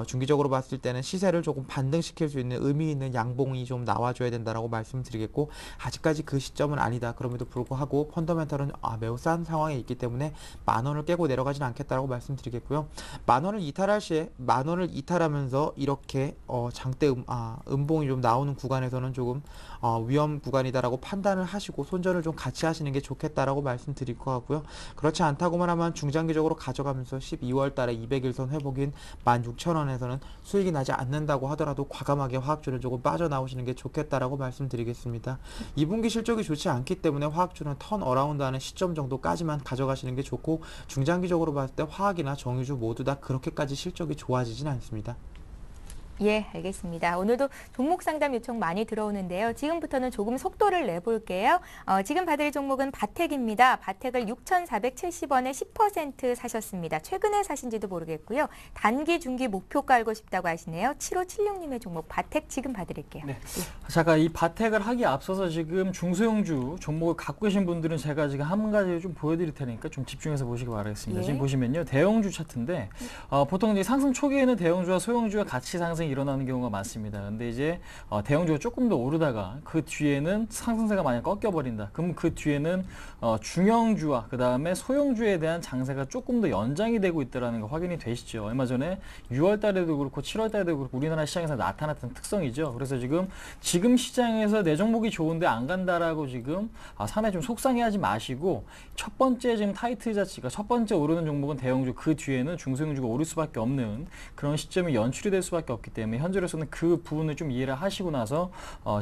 중기적으로 봤을 때는 시세를 조금 반등시킬 수 있는 의미 있는 양봉이 좀 나와줘야 된다라고 말씀드리겠고 아직까지 그 시점은 아니다. 그럼에도 불구하고 펀더멘털은 매우 싼 상황에 있기 때문에 만원을 깨고 내려가진 않겠다라고 말씀드리겠고요. 만원을 이탈할 시에 만원을 이탈하면서 이렇게 장대 음봉이 좀 나오는 구간에서는 조금 위험 구간이다라고 판단을 하시고 손절을 좀 같이 하시는 게 좋겠다라고 말씀드릴 것 같고요. 그렇지 않다고만 하면 중장기적으로 가져가면서 12월 달에 200일선 회복인 16,000원에 안에서는 수익이 나지 않는다고 하더라도 과감하게 화학주는 조금 빠져나오시는 게 좋겠다라고 말씀드리겠습니다. 2분기 실적이 좋지 않기 때문에 화학주는 턴 어라운드하는 시점 정도까지만 가져가시는 게 좋고, 중장기적으로 봤을 때 화학이나 정유주 모두 다 그렇게까지 실적이 좋아지진 않습니다. 예, 알겠습니다. 오늘도 종목 상담 요청 많이 들어오는데요. 지금부터는 조금 속도를 내볼게요. 지금 받을 종목은 바텍입니다. 바텍을 6,470원에 10% 사셨습니다. 최근에 사신지도 모르겠고요. 단기, 중기 목표 깔고 싶다고 하시네요. 7576님의 종목 바텍 지금 봐드릴게요. 네. 잠깐 이 바텍을 하기 앞서서 지금 중소형주 종목을 갖고 계신 분들은 제가 지금 한 가지 좀 보여드릴 테니까 좀 집중해서 보시기 바라겠습니다. 예. 지금 보시면요. 대형주 차트인데 보통 이제 상승 초기에는 대형주와 소형주가 같이 상승이 일어나는 경우가 많습니다. 근데 이제 대형주가 조금 더 오르다가 그 뒤에는 상승세가 만약 꺾여버린다. 그럼 그 뒤에는 중형주와 그 다음에 소형주에 대한 장세가 조금 더 연장이 되고 있다는 거 확인이 되시죠. 얼마 전에 6월 달에도 그렇고 7월 달에도 그렇고 우리나라 시장에서 나타났던 특성이죠. 그래서 지금 시장에서 내 종목이 좋은데 안 간다라고 지금 상당히 좀 속상해하지 마시고, 첫 번째 지금 타이틀 자체가 첫 번째 오르는 종목은 대형주, 그 뒤에는 중소형주가 오를 수밖에 없는 그런 시점이 연출이 될 수밖에 없기 때문에 현재로서는 그 부분을 좀 이해를 하시고 나서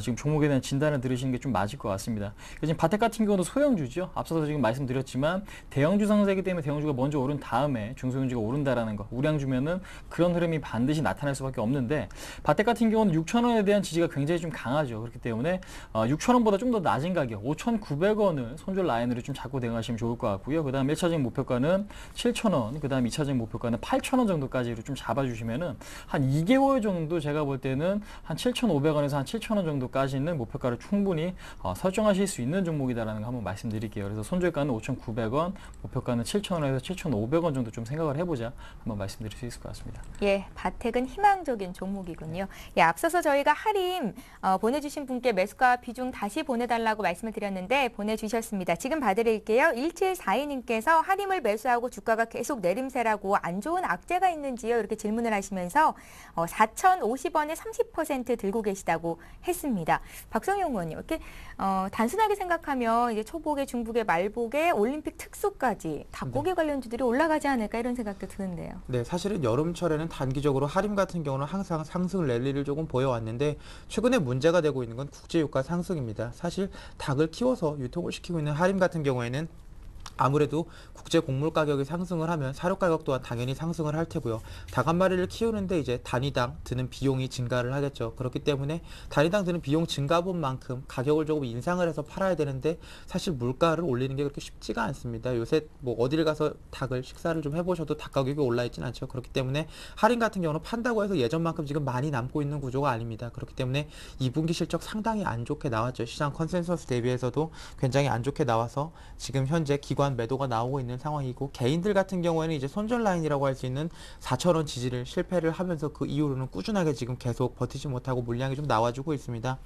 지금 종목에 대한 진단을 들으시는 게 좀 맞을 것 같습니다. 지금 바텍 같은 경우도 소형주죠. 앞서서 지금 말씀드렸지만 대형주 상세이기 때문에 대형주가 먼저 오른 다음에 중소형주가 오른다라는 거, 우량주면은 그런 흐름이 반드시 나타날 수밖에 없는데, 바텍 같은 경우는 6,000원에 대한 지지가 굉장히 좀 강하죠. 그렇기 때문에 6,000원보다 좀 더 낮은 가격 5,900원을 손절 라인으로 좀 잡고 대응하시면 좋을 것 같고요. 그 다음 1차적인 목표가는 7,000원, 그 다음 2차적인 목표가는 8,000원 정도까지로 좀 잡아주시면은 한 2개월 정도 제가 볼 때는 한 7,500원에서 한 7,000원 정도까지는 목표가를 충분히 설정하실 수 있는 종목이다라는 거 한번 말씀드릴게요. 그래서 손절가는 5,900원, 목표가는 7,000원에서 7,500원 정도 좀 생각을 해보자 한번 말씀드릴 수 있을 것 같습니다. 예, 바텍은 희망적인 종목이군요. 예, 앞서서 저희가 할인 보내주신 분께 매수가 비중 다시 보내달라고 말씀을 드렸는데 보내주셨습니다. 지금 봐드릴게요. 1742님께서 할인을 매수하고 주가가 계속 내림세라고 안 좋은 악재가 있는지요? 이렇게 질문을 하시면서 4,050원에 30% 들고 계시다고 했습니다. 박성용 의원님, 이렇게 단순하게 생각하면 이제 초복에, 중복에, 말복에, 올림픽 특수까지 닭고기 관련주들이 올라가지 않을까 이런 생각도 드는데요. 네, 사실은 여름철에는 단기적으로 할인 같은 경우는 항상 상승 랠리를 조금 보여왔는데, 최근에 문제가 되고 있는 건 국제유가 상승입니다. 사실 닭을 키워서 유통을 시키고 있는 할인 같은 경우에는 아무래도 국제 곡물 가격이 상승을 하면 사료 가격 또한 당연히 상승을 할 테고요. 닭 한 마리를 키우는데 이제 단위당 드는 비용이 증가를 하겠죠. 그렇기 때문에 단위당 드는 비용 증가분만큼 가격을 조금 인상을 해서 팔아야 되는데, 사실 물가를 올리는 게 그렇게 쉽지가 않습니다. 요새 뭐 어딜 가서 닭을 식사를 좀 해보셔도 닭 가격이 올라 있진 않죠. 그렇기 때문에 할인 같은 경우는 판다고 해서 예전만큼 지금 많이 남고 있는 구조가 아닙니다. 그렇기 때문에 2분기 실적 상당히 안 좋게 나왔죠. 시장 컨센서스 대비해서도 굉장히 안 좋게 나와서 지금 현재 기관 매도가 나오고 있는 상황이고, 개인들 같은 경우에는 이제 손절 라인이라고 할 수 있는 4,000원 지지를 실패를 하면서 그 이후로는 꾸준하게 지금 계속 버티지 못하고 물량이 좀 나와주고 있습니다.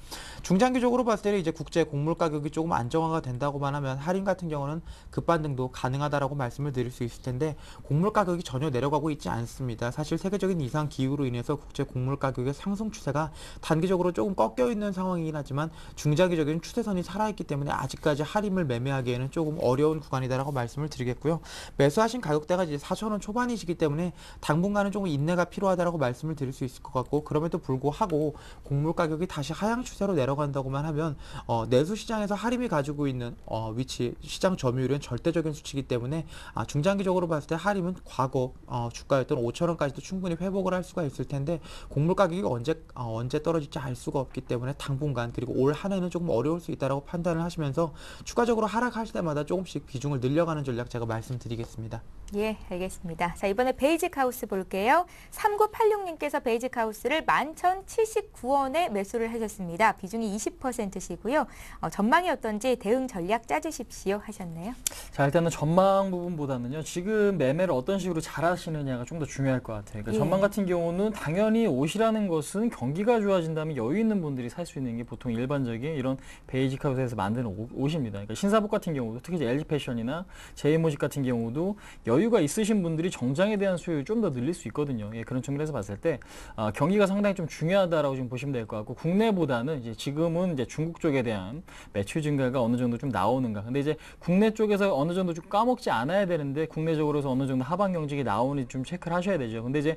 중장기적으로 봤을 때는 이제 국제 곡물 가격이 조금 안정화가 된다고만 하면 할인 같은 경우는 급반등도 가능하다라고 말씀을 드릴 수 있을 텐데, 곡물 가격이 전혀 내려가고 있지 않습니다. 사실 세계적인 이상 기후로 인해서 국제 곡물 가격의 상승 추세가 단기적으로 조금 꺾여 있는 상황이긴 하지만 중장기적인 추세선이 살아있기 때문에 아직까지 할인을 매매하기에는 조금 어려운 구간이다라고 말씀을 드리겠고요. 매수하신 가격대가 이제 4,000원 초반이시기 때문에 당분간은 조금 인내가 필요하다라고 말씀을 드릴 수 있을 것 같고, 그럼에도 불구하고 곡물 가격이 다시 하향 추세로 내려간다고만 하면 내수 시장에서 할인이 가지고 있는 위치, 시장 점유율은 절대적인 수치이기 때문에 중장기적으로 봤을 때 할인은 과거 주가였던 5,000원까지도 충분히 회복을 할 수가 있을 텐데, 곡물 가격이 언제 떨어질지 알 수가 없기 때문에 당분간, 그리고 올 한 해는 조금 어려울 수 있다라고 판단을 하시면서 추가적으로 하락하실 때마다 조금씩 비중을 늘려가는 전략 제가 말씀드리겠습니다. 예, 알겠습니다. 자, 이번에 베이직 하우스 볼게요. 3986님께서 베이직 하우스를 11,079원에 매수를 하셨습니다. 비중이 20%시고요. 전망이 어떤지 대응 전략 짜주십시오 하셨네요. 자, 일단은 전망 부분보다는요, 지금 매매를 어떤 식으로 잘 하시느냐가 좀 더 중요할 것 같아요. 그러니까 예. 전망 같은 경우는 당연히 옷이라는 것은 경기가 좋아진다면 여유 있는 분들이 살 수 있는 게 보통 일반적인 이런 베이직 하우스에서 만드는 옷입니다. 그러니까 신사복 같은 경우도 특히 이제 LG 패션이나 제2모직이나 제2모직 같은 경우도 여유가 있으신 분들이 정장에 대한 수요를 좀 더 늘릴 수 있거든요. 예, 그런 측면에서 봤을 때 경기가 상당히 좀 중요하다라고 좀 보시면 될 것 같고, 국내보다는 이제 지금은 이제 중국 쪽에 대한 매출 증가가 어느 정도 좀 나오는가. 근데 이제 국내 쪽에서 어느 정도 좀 까먹지 않아야 되는데 국내적으로서 어느 정도 하방 경직이 나오는지 좀 체크를 하셔야 되죠. 근데 이제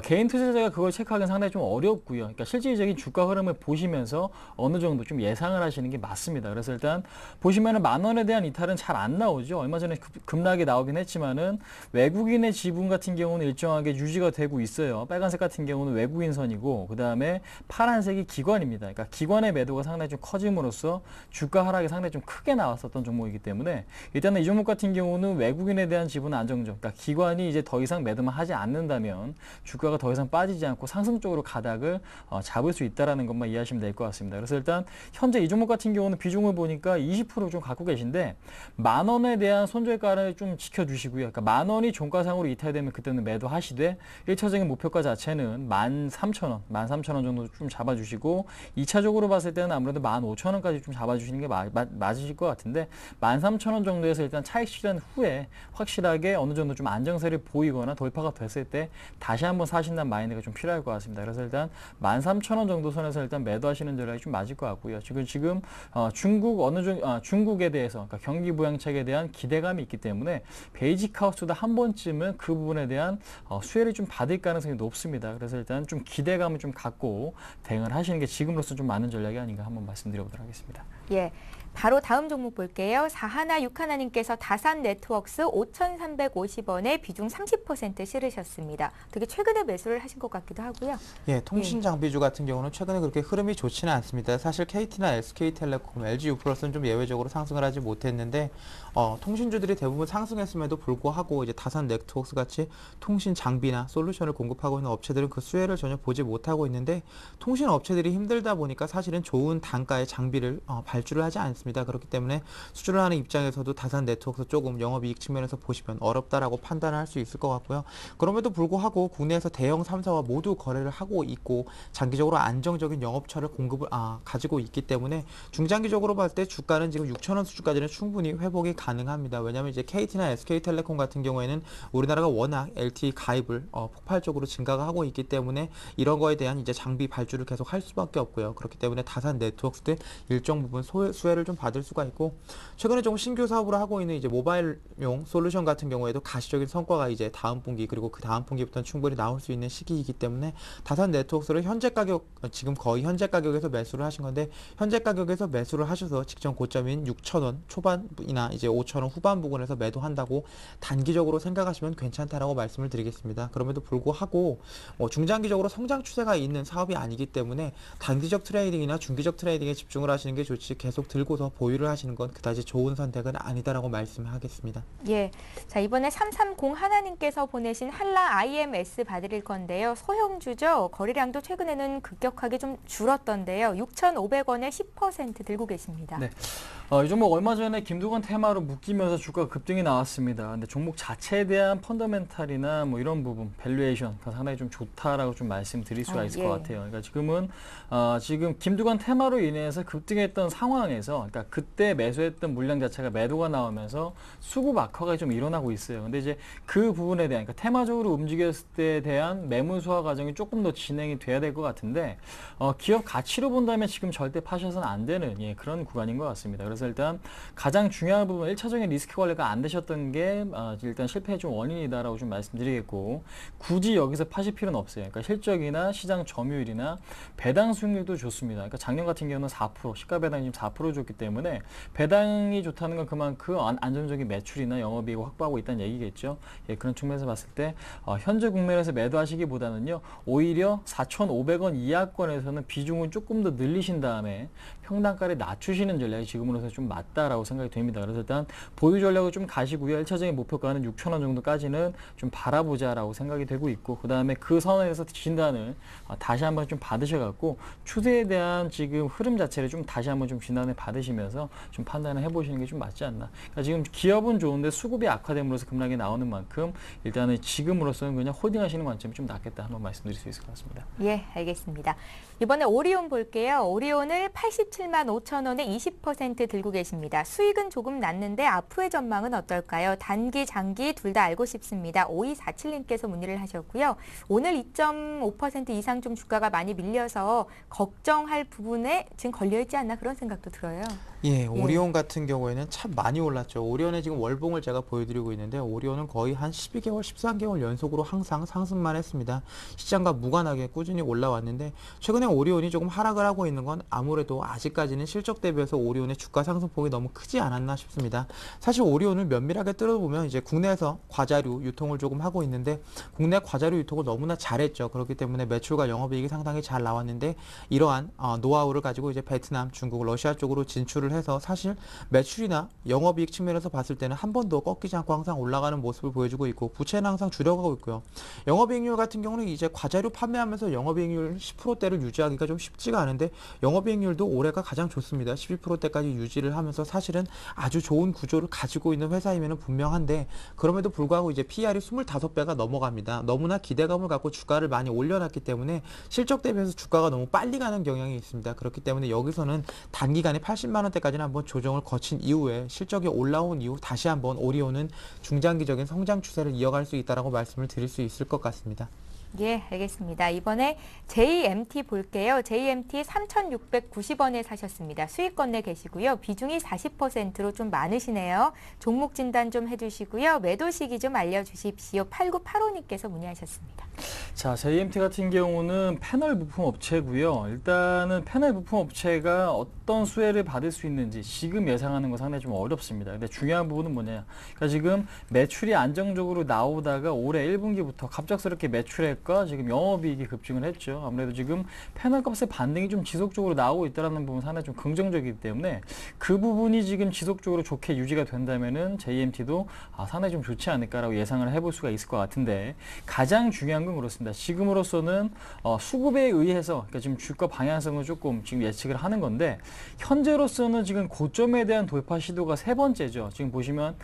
개인 투자자가 그걸 체크하기는 상당히 좀 어렵고요. 그러니까 실질적인 주가 흐름을 보시면서 어느 정도 좀 예상을 하시는 게 맞습니다. 그래서 일단 보시면은 10,000원에 대한 이탈은 잘 안 나오죠. 얼마 전에 급락이 나오긴 했지만은 외국인의 지분 같은 경우는 일정하게 유지가 되고 있어요. 빨간색 같은 경우는 외국인 선이고, 그 다음에 파란색이 기관입니다. 그러니까 기관의 매도가 상당히 좀 커짐으로써 주가 하락이 상당히 좀 크게 나왔었던 종목이기 때문에 일단은 이 종목 같은 경우는 외국인에 대한 지분은 안정적. 그러니까 기관이 이제 더 이상 매도만 하지 않는다면 주가가 더 이상 빠지지 않고 상승 쪽으로 가닥을 잡을 수 있다라는 것만 이해하시면 될 것 같습니다. 그래서 일단 현재 이 종목 같은 경우는 비중을 보니까 20% 좀 갖고 계신데 10,000원에 대한 손절가를 좀 지켜주시고요. 그러니까 10,000원이 종가상으로 이탈되면 그때는 매도하시되 1차적인 목표가 자체는 13,000원, 13,000원 정도 좀 잡아주시고 2차적으로 봤을 때는 아무래도 15,000원까지 좀 잡아주시는 게 맞으실 것 같은데 13,000원 정도에서 일단 차익 실현 후에 확실하게 어느 정도 좀 안정세를 보이거나 돌파가 됐을 때 다시 한번 사신다는 마인드가 좀 필요할 것 같습니다. 그래서 일단 13,000원 정도 선에서 일단 매도하시는 전략이 좀 맞을 것 같고요. 지금 중국에 대해서 그러니까 경기 부양책에 대한 기대감이 있기 때문에 베이직 하우스도 한 번쯤은 그 부분에 대한 수혜를 좀 받을 가능성이 높습니다. 그래서 일단 좀 기대감을 좀 갖고 대응을 하시는 게 지금으로서 좀 많은 전략이 아닌가 한번 말씀드려보도록 하겠습니다. 예. 바로 다음 종목 볼게요. 4161님께서 다산 네트워크스 5,350원에 비중 30% 실으셨습니다. 되게 최근에 매수를 하신 것 같기도 하고요. 예, 통신 장비주 같은 경우는 최근에 그렇게 흐름이 좋지는 않습니다. 사실 KT나 SK텔레콤, LG유플러스는 좀 예외적으로 상승을 하지 못했는데 통신주들이 대부분 상승했음에도 불구하고 이제 다산 네트워크스 같이 통신 장비나 솔루션을 공급하고 있는 업체들은 그 수혜를 전혀 보지 못하고 있는데 통신 업체들이 힘들다 보니까 사실은 좋은 단가의 장비를 발주를 하지 않습니다. 그렇기 때문에 수주를 하는 입장에서도 다산 네트워크스 조금 영업이익 측면에서 보시면 어렵다라고 판단을 할 수 있을 것 같고요. 그럼에도 불구하고 국내에서 대형 3사와 모두 거래를 하고 있고 장기적으로 안정적인 영업처를 공급을 가지고 있기 때문에 중장기적으로 봤을 때 주가는 지금 6,000원 수준까지는 충분히 회복이 가능합니다. 왜냐하면 이제 KT나 SK텔레콤 같은 경우에는 우리나라가 워낙 LTE 가입을 폭발적으로 증가가 하고 있기 때문에 이런 거에 대한 이제 장비 발주를 계속 할 수밖에 없고요. 그렇기 때문에 다산 네트워크스도 일정 부분 수혜를 좀 받을 수가 있고, 최근에 좀 신규 사업으로 하고 있는 이제 모바일용 솔루션 같은 경우에도 가시적인 성과가 이제 다음 분기 그리고 그 다음 분기부터는 충분히 나올 수 있는 시기이기 때문에 다산 네트워크스를 현재 가격, 지금 거의 현재 가격에서 매수를 하신 건데 현재 가격에서 매수를 하셔서 직전 고점인 6,000원 초반이나 이제 5,000원 후반 부근에서 매도한다고 단기적으로 생각하시면 괜찮다라고 말씀을 드리겠습니다. 그럼에도 불구하고 중장기적으로 성장 추세가 있는 사업이 아니기 때문에 단기적 트레이딩이나 중기적 트레이딩에 집중을 하시는 게 좋지 계속 들고서 보유를 하시는 건 그다지 좋은 선택은 아니다라고 말씀하겠습니다. 예. 자, 이번에 3301님께서 보내신 한라 IMS 봐드릴 건데요. 소형주죠. 거래량도 최근에는 급격하게 좀 줄었던데요. 6,500원에 10% 들고 계십니다. 네. 이 종목 얼마 전에 김두관 테마로 묶이면서 주가 급등이 나왔습니다. 근데 종목 자체에 대한 펀더멘탈이나 뭐 이런 부분, 밸류에이션가 상당히 좀 좋다라고 좀 말씀드릴 수가 있을 것 같아요. 그러니까 지금 김두관 테마로 인해서 급등했던 상황에서, 그러니까 그때 매수했던 물량 자체가 매도가 나오면서 수급 악화가 좀 일어나고 있어요. 근데 이제 그 부분에 대한, 그러니까 테마적으로 움직였을 때에 대한 매물 소화 과정이 조금 더 진행이 돼야 될 것 같은데 기업 가치로 본다면 지금 절대 파셔서는 안 되는 그런 구간인 것 같습니다. 그래서 일단 가장 중요한 부분 1차적인 리스크 관리가 안 되셨던 게 일단 실패의 좀 원인이다라고 좀 말씀드리겠고, 굳이 여기서 파실 필요는 없어요. 그러니까 실적이나 시장 점유율이나 배당 수익률도 좋습니다. 그러니까 작년 같은 경우는 4%, 시가 배당이 지금 4% 줬기 때문에 배당이 좋다는 건 그만큼 안정적인 매출이나 영업이익을 확보하고 있다는 얘기겠죠. 그런 측면에서 봤을 때 현재 국면에서 매도하시기보다는요, 오히려 4,500원 이하권에서는 비중을 조금 더 늘리신 다음에 평단가를 낮추시는 전략이 지금으로서 좀 맞다라고 생각이 됩니다. 그래서 일단 보유 전략을 좀 가시고요. 1차적인 목표가는 6,000원 정도까지는 좀 바라보자라고 생각이 되고 있고, 그 다음에 그 선에서 진단을 다시 한번 좀 받으셔갖고 추세에 대한 지금 흐름 자체를 좀 다시 한번 좀 진단을 받으시면서 좀 판단을 해보시는 게 좀 맞지 않나. 그러니까 지금 기업은 좋은데 수급이 악화됨으로써 급락이 나오는 만큼 일단은 지금으로서는 그냥 홀딩하시는 관점이 좀 낫겠다 한번 말씀드릴 수 있을 것 같습니다. 예, 알겠습니다. 이번에 오리온 볼게요. 오리온을 87만 5천 원에 20% 들고 계십니다. 수익은 조금 낮는데 앞으로의 전망은 어떨까요? 단기, 장기 둘 다 알고 싶습니다. 5247님께서 문의를 하셨고요. 오늘 2.5% 이상 좀 주가가 많이 밀려서 걱정할 부분에 지금 걸려있지 않나 그런 생각도 들어요. 예, 오리온 같은 경우에는 참 많이 올랐죠. 오리온의 지금 월봉을 제가 보여드리고 있는데 오리온은 거의 한 12개월, 13개월 연속으로 항상 상승만 했습니다. 시장과 무관하게 꾸준히 올라왔는데 최근에 오리온이 조금 하락을 하고 있는 건 아무래도 아직까지는 실적 대비해서 오리온의 주가 상승폭이 너무 크지 않았나 싶습니다. 사실 오리온을 면밀하게 뜯어보면 이제 국내에서 과자류 유통을 조금 하고 있는데 국내 과자류 유통을 너무나 잘했죠. 그렇기 때문에 매출과 영업이익이 상당히 잘 나왔는데 이러한 노하우를 가지고 이제 베트남, 중국, 러시아 쪽으로 진출을 해서 사실 매출이나 영업이익 측면에서 봤을 때는 한 번도 꺾이지 않고 항상 올라가는 모습을 보여주고 있고 부채는 항상 줄여가고 있고요. 영업이익률 같은 경우는 이제 과자류 판매하면서 영업이익률 10%대를 유지하기가 좀 쉽지가 않은데 영업이익률도 올해가 가장 좋습니다. 12%대까지 유지를 하면서 사실은 아주 좋은 구조를 가지고 있는 회사임에는 분명한데 그럼에도 불구하고 이제 PR이 25배가 넘어갑니다. 너무나 기대감을 갖고 주가를 많이 올려놨기 때문에 실적 대비해서 주가가 너무 빨리 가는 경향이 있습니다. 그렇기 때문에 여기서는 단기간에 80만 원대까지는 한번 조정을 거친 이후에 실적이 올라온 이후 다시 한번 오리온은 중장기적인 성장 추세를 이어갈 수 있다라고 말씀을 드릴 수 있을 것 같습니다. 예, 알겠습니다. 이번에 JMT 볼게요. JMT 3,690원에 사셨습니다. 수익권 내 계시고요. 비중이 40%로 좀 많으시네요. 종목 진단 좀 해주시고요. 매도 시기 좀 알려주십시오. 8985님께서 문의하셨습니다. 자, JMT 같은 경우는 패널 부품 업체고요. 일단은 패널 부품 업체가 어떤 수혜를 받을 수 있는지 지금 예상하는 건 상당히 좀 어렵습니다. 근데 중요한 부분은 뭐냐? 그러니까 지금 매출이 안정적으로 나오다가 올해 1분기부터 갑작스럽게 매출액과 지금 영업이익이 급증을 했죠. 아무래도 지금 패널 값의 반등이 좀 지속적으로 나오고 있다는 부분 상당히 좀 긍정적이기 때문에 그 부분이 지금 지속적으로 좋게 유지가 된다면은 JMT도 상당히 좀 좋지 않을까라고 예상을 해볼 수가 있을 것 같은데 가장 중요한 건 그렇습니다. 지금으로서는 수급에 의해서 그러니까 지금 주가 방향성을 조금 지금 예측을 하는 건데 현재로서는 지금 고점에 대한 돌파 시도가 세 번째죠. 지금 보시면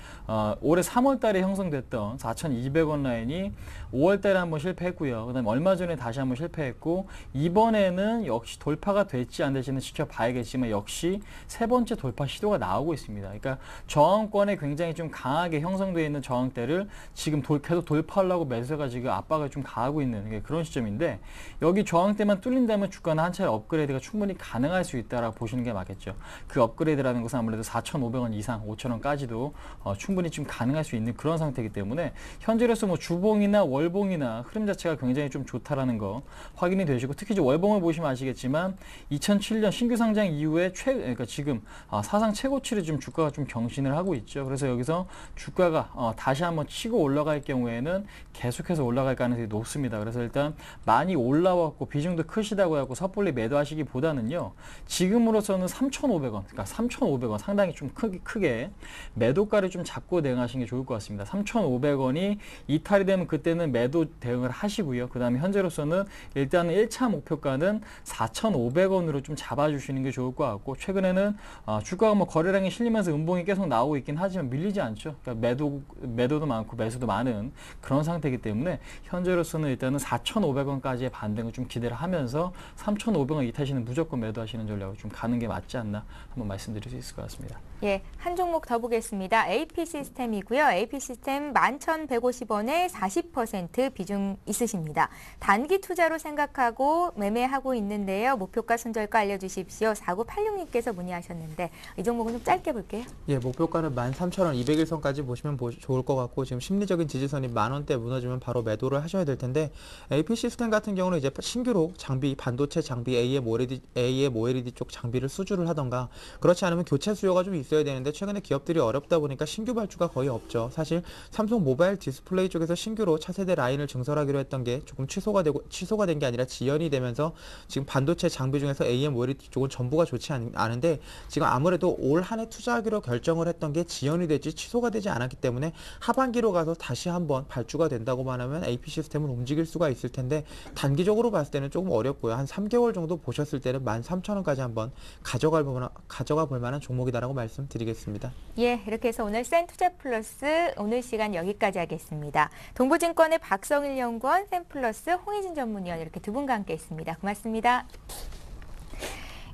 올해 3월 달에 형성됐던 4,200원 라인이 5월 달에 한번 실패했고요. 그다음에 얼마 전에 다시 한번 실패했고 이번에는 역시 돌파가 될지 안 될지는 지켜봐야겠지만 역시 세 번째 돌파 시도가 나오고 있습니다. 그러니까 저항권에 굉장히 좀 강하게 형성되어 있는 저항대를 지금 계속 돌파하려고 매수가 지금 압박을 좀 가하고 있는 그런 시점인데 여기 저항대만 뚫린다면 주가는 한 차례 업그레이드가 충분히 가능할 수 있다라고 보시는 게 맞겠죠. 그 업그레이드라는 것은 아무래도 4,500원 이상, 5,000원까지도 충분히 좀 가능할 수 있는 그런 상태이기 때문에 현재로서 뭐 주봉이나 월봉이나 흐름 자체가 굉장히 좀 좋다라는 거 확인이 되시고 특히 이제 월봉을 보시면 아시겠지만 2007년 신규 상장 이후에 그러니까 지금 사상 최고치를 좀 주가가 좀 경신을 하고 있죠. 그래서 여기서 주가가 다시 한번 치고 올라갈 경우에는 계속해서 올라갈 가능성이 높습니다. 그래서 일단 많이 올라왔고 비중도 크시다고 하고 섣불리 매도하시기보다는요. 지금으로서는 3,500원, 그러니까 3,500원 상당히 좀 크게 매도가를 좀 잡고 대응하시는 게 좋을 것 같습니다. 3,500원이 이탈이 되면 그때는 매도 대응을 하시고요. 그 다음에 현재로서는 일단은 1차 목표가는 4,500원으로 좀 잡아주시는 게 좋을 것 같고 최근에는 주가가 뭐 거래량이 실리면서 음봉이 계속 나오고 있긴 하지만 밀리지 않죠. 그러니까 매도도 많고 매수도 많은 그런 상태이기 때문에 현재로서는 일단은 4,500원까지의 반등을 좀 기대를 하면서 3,500원 이탈시는 무조건 매도하시는 전략을 좀 가는 게 맞지 않나 한번 말씀드릴 수 있을 것 같습니다. 예, 한 종목 더 보겠습니다. AP 시스템이고요. AP 시스템 11,150원에 40% 비중 있으십니다. 단기 투자로 생각하고 매매하고 있는데요. 목표가 손절가 알려주십시오. 4986님께서 문의하셨는데 이 종목은 좀 짧게 볼게요. 예, 목표가는 13,000원 200일선까지 보시면 좋을 것 같고 지금 심리적인 지지선이 만원대 무너지면 바로 매도를 하셔야 될 텐데 AP 시스템 같은 경우는 이제 신규로 장비, 반도체 장비, AM OLED 쪽 장비를 수주를 하던가 그렇지 않으면 교체 수요가 좀 있어야 되는데 최근에 기업들이 어렵다 보니까 신규 발주가 거의 없죠. 사실 삼성 모바일 디스플레이 쪽에서 신규로 차세대 라인을 증설하기로 했던 게 조금 취소가 된 게 아니라 지연이 되면서 지금 반도체 장비 중에서 AM OLED 쪽은 전부가 좋지 않은데 지금 아무래도 올 한 해 투자하기로 결정을 했던 게 지연이 되지 취소가 되지 않았기 때문에 하반기로 가서 다시 한번 발주가 된다고만 하면 AP 시스템을 움직일 수가 있을 텐데 단기적으로 봤을 때는 조금 어렵고요. 한 3개월 정도 보셨을 때는 13,000원까지 한번 가져가 볼 만한 종목이다라고 말씀드리겠습니다. 예, 이렇게 해서 오늘 센투자 플러스 오늘 시간 여기까지 하겠습니다. 동부증권의 박성일 연구원, 센플러스 홍희진 전문위원 이렇게 두 분과 함께 했습니다. 고맙습니다.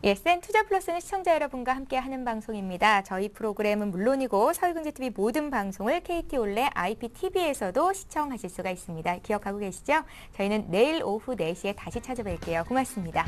예, 센투자플러스는 시청자 여러분과 함께하는 방송입니다. 저희 프로그램은 물론이고 서울경제TV 모든 방송을 KT올레 IPTV에서도 시청하실 수가 있습니다. 기억하고 계시죠? 저희는 내일 오후 4시에 다시 찾아뵐게요. 고맙습니다.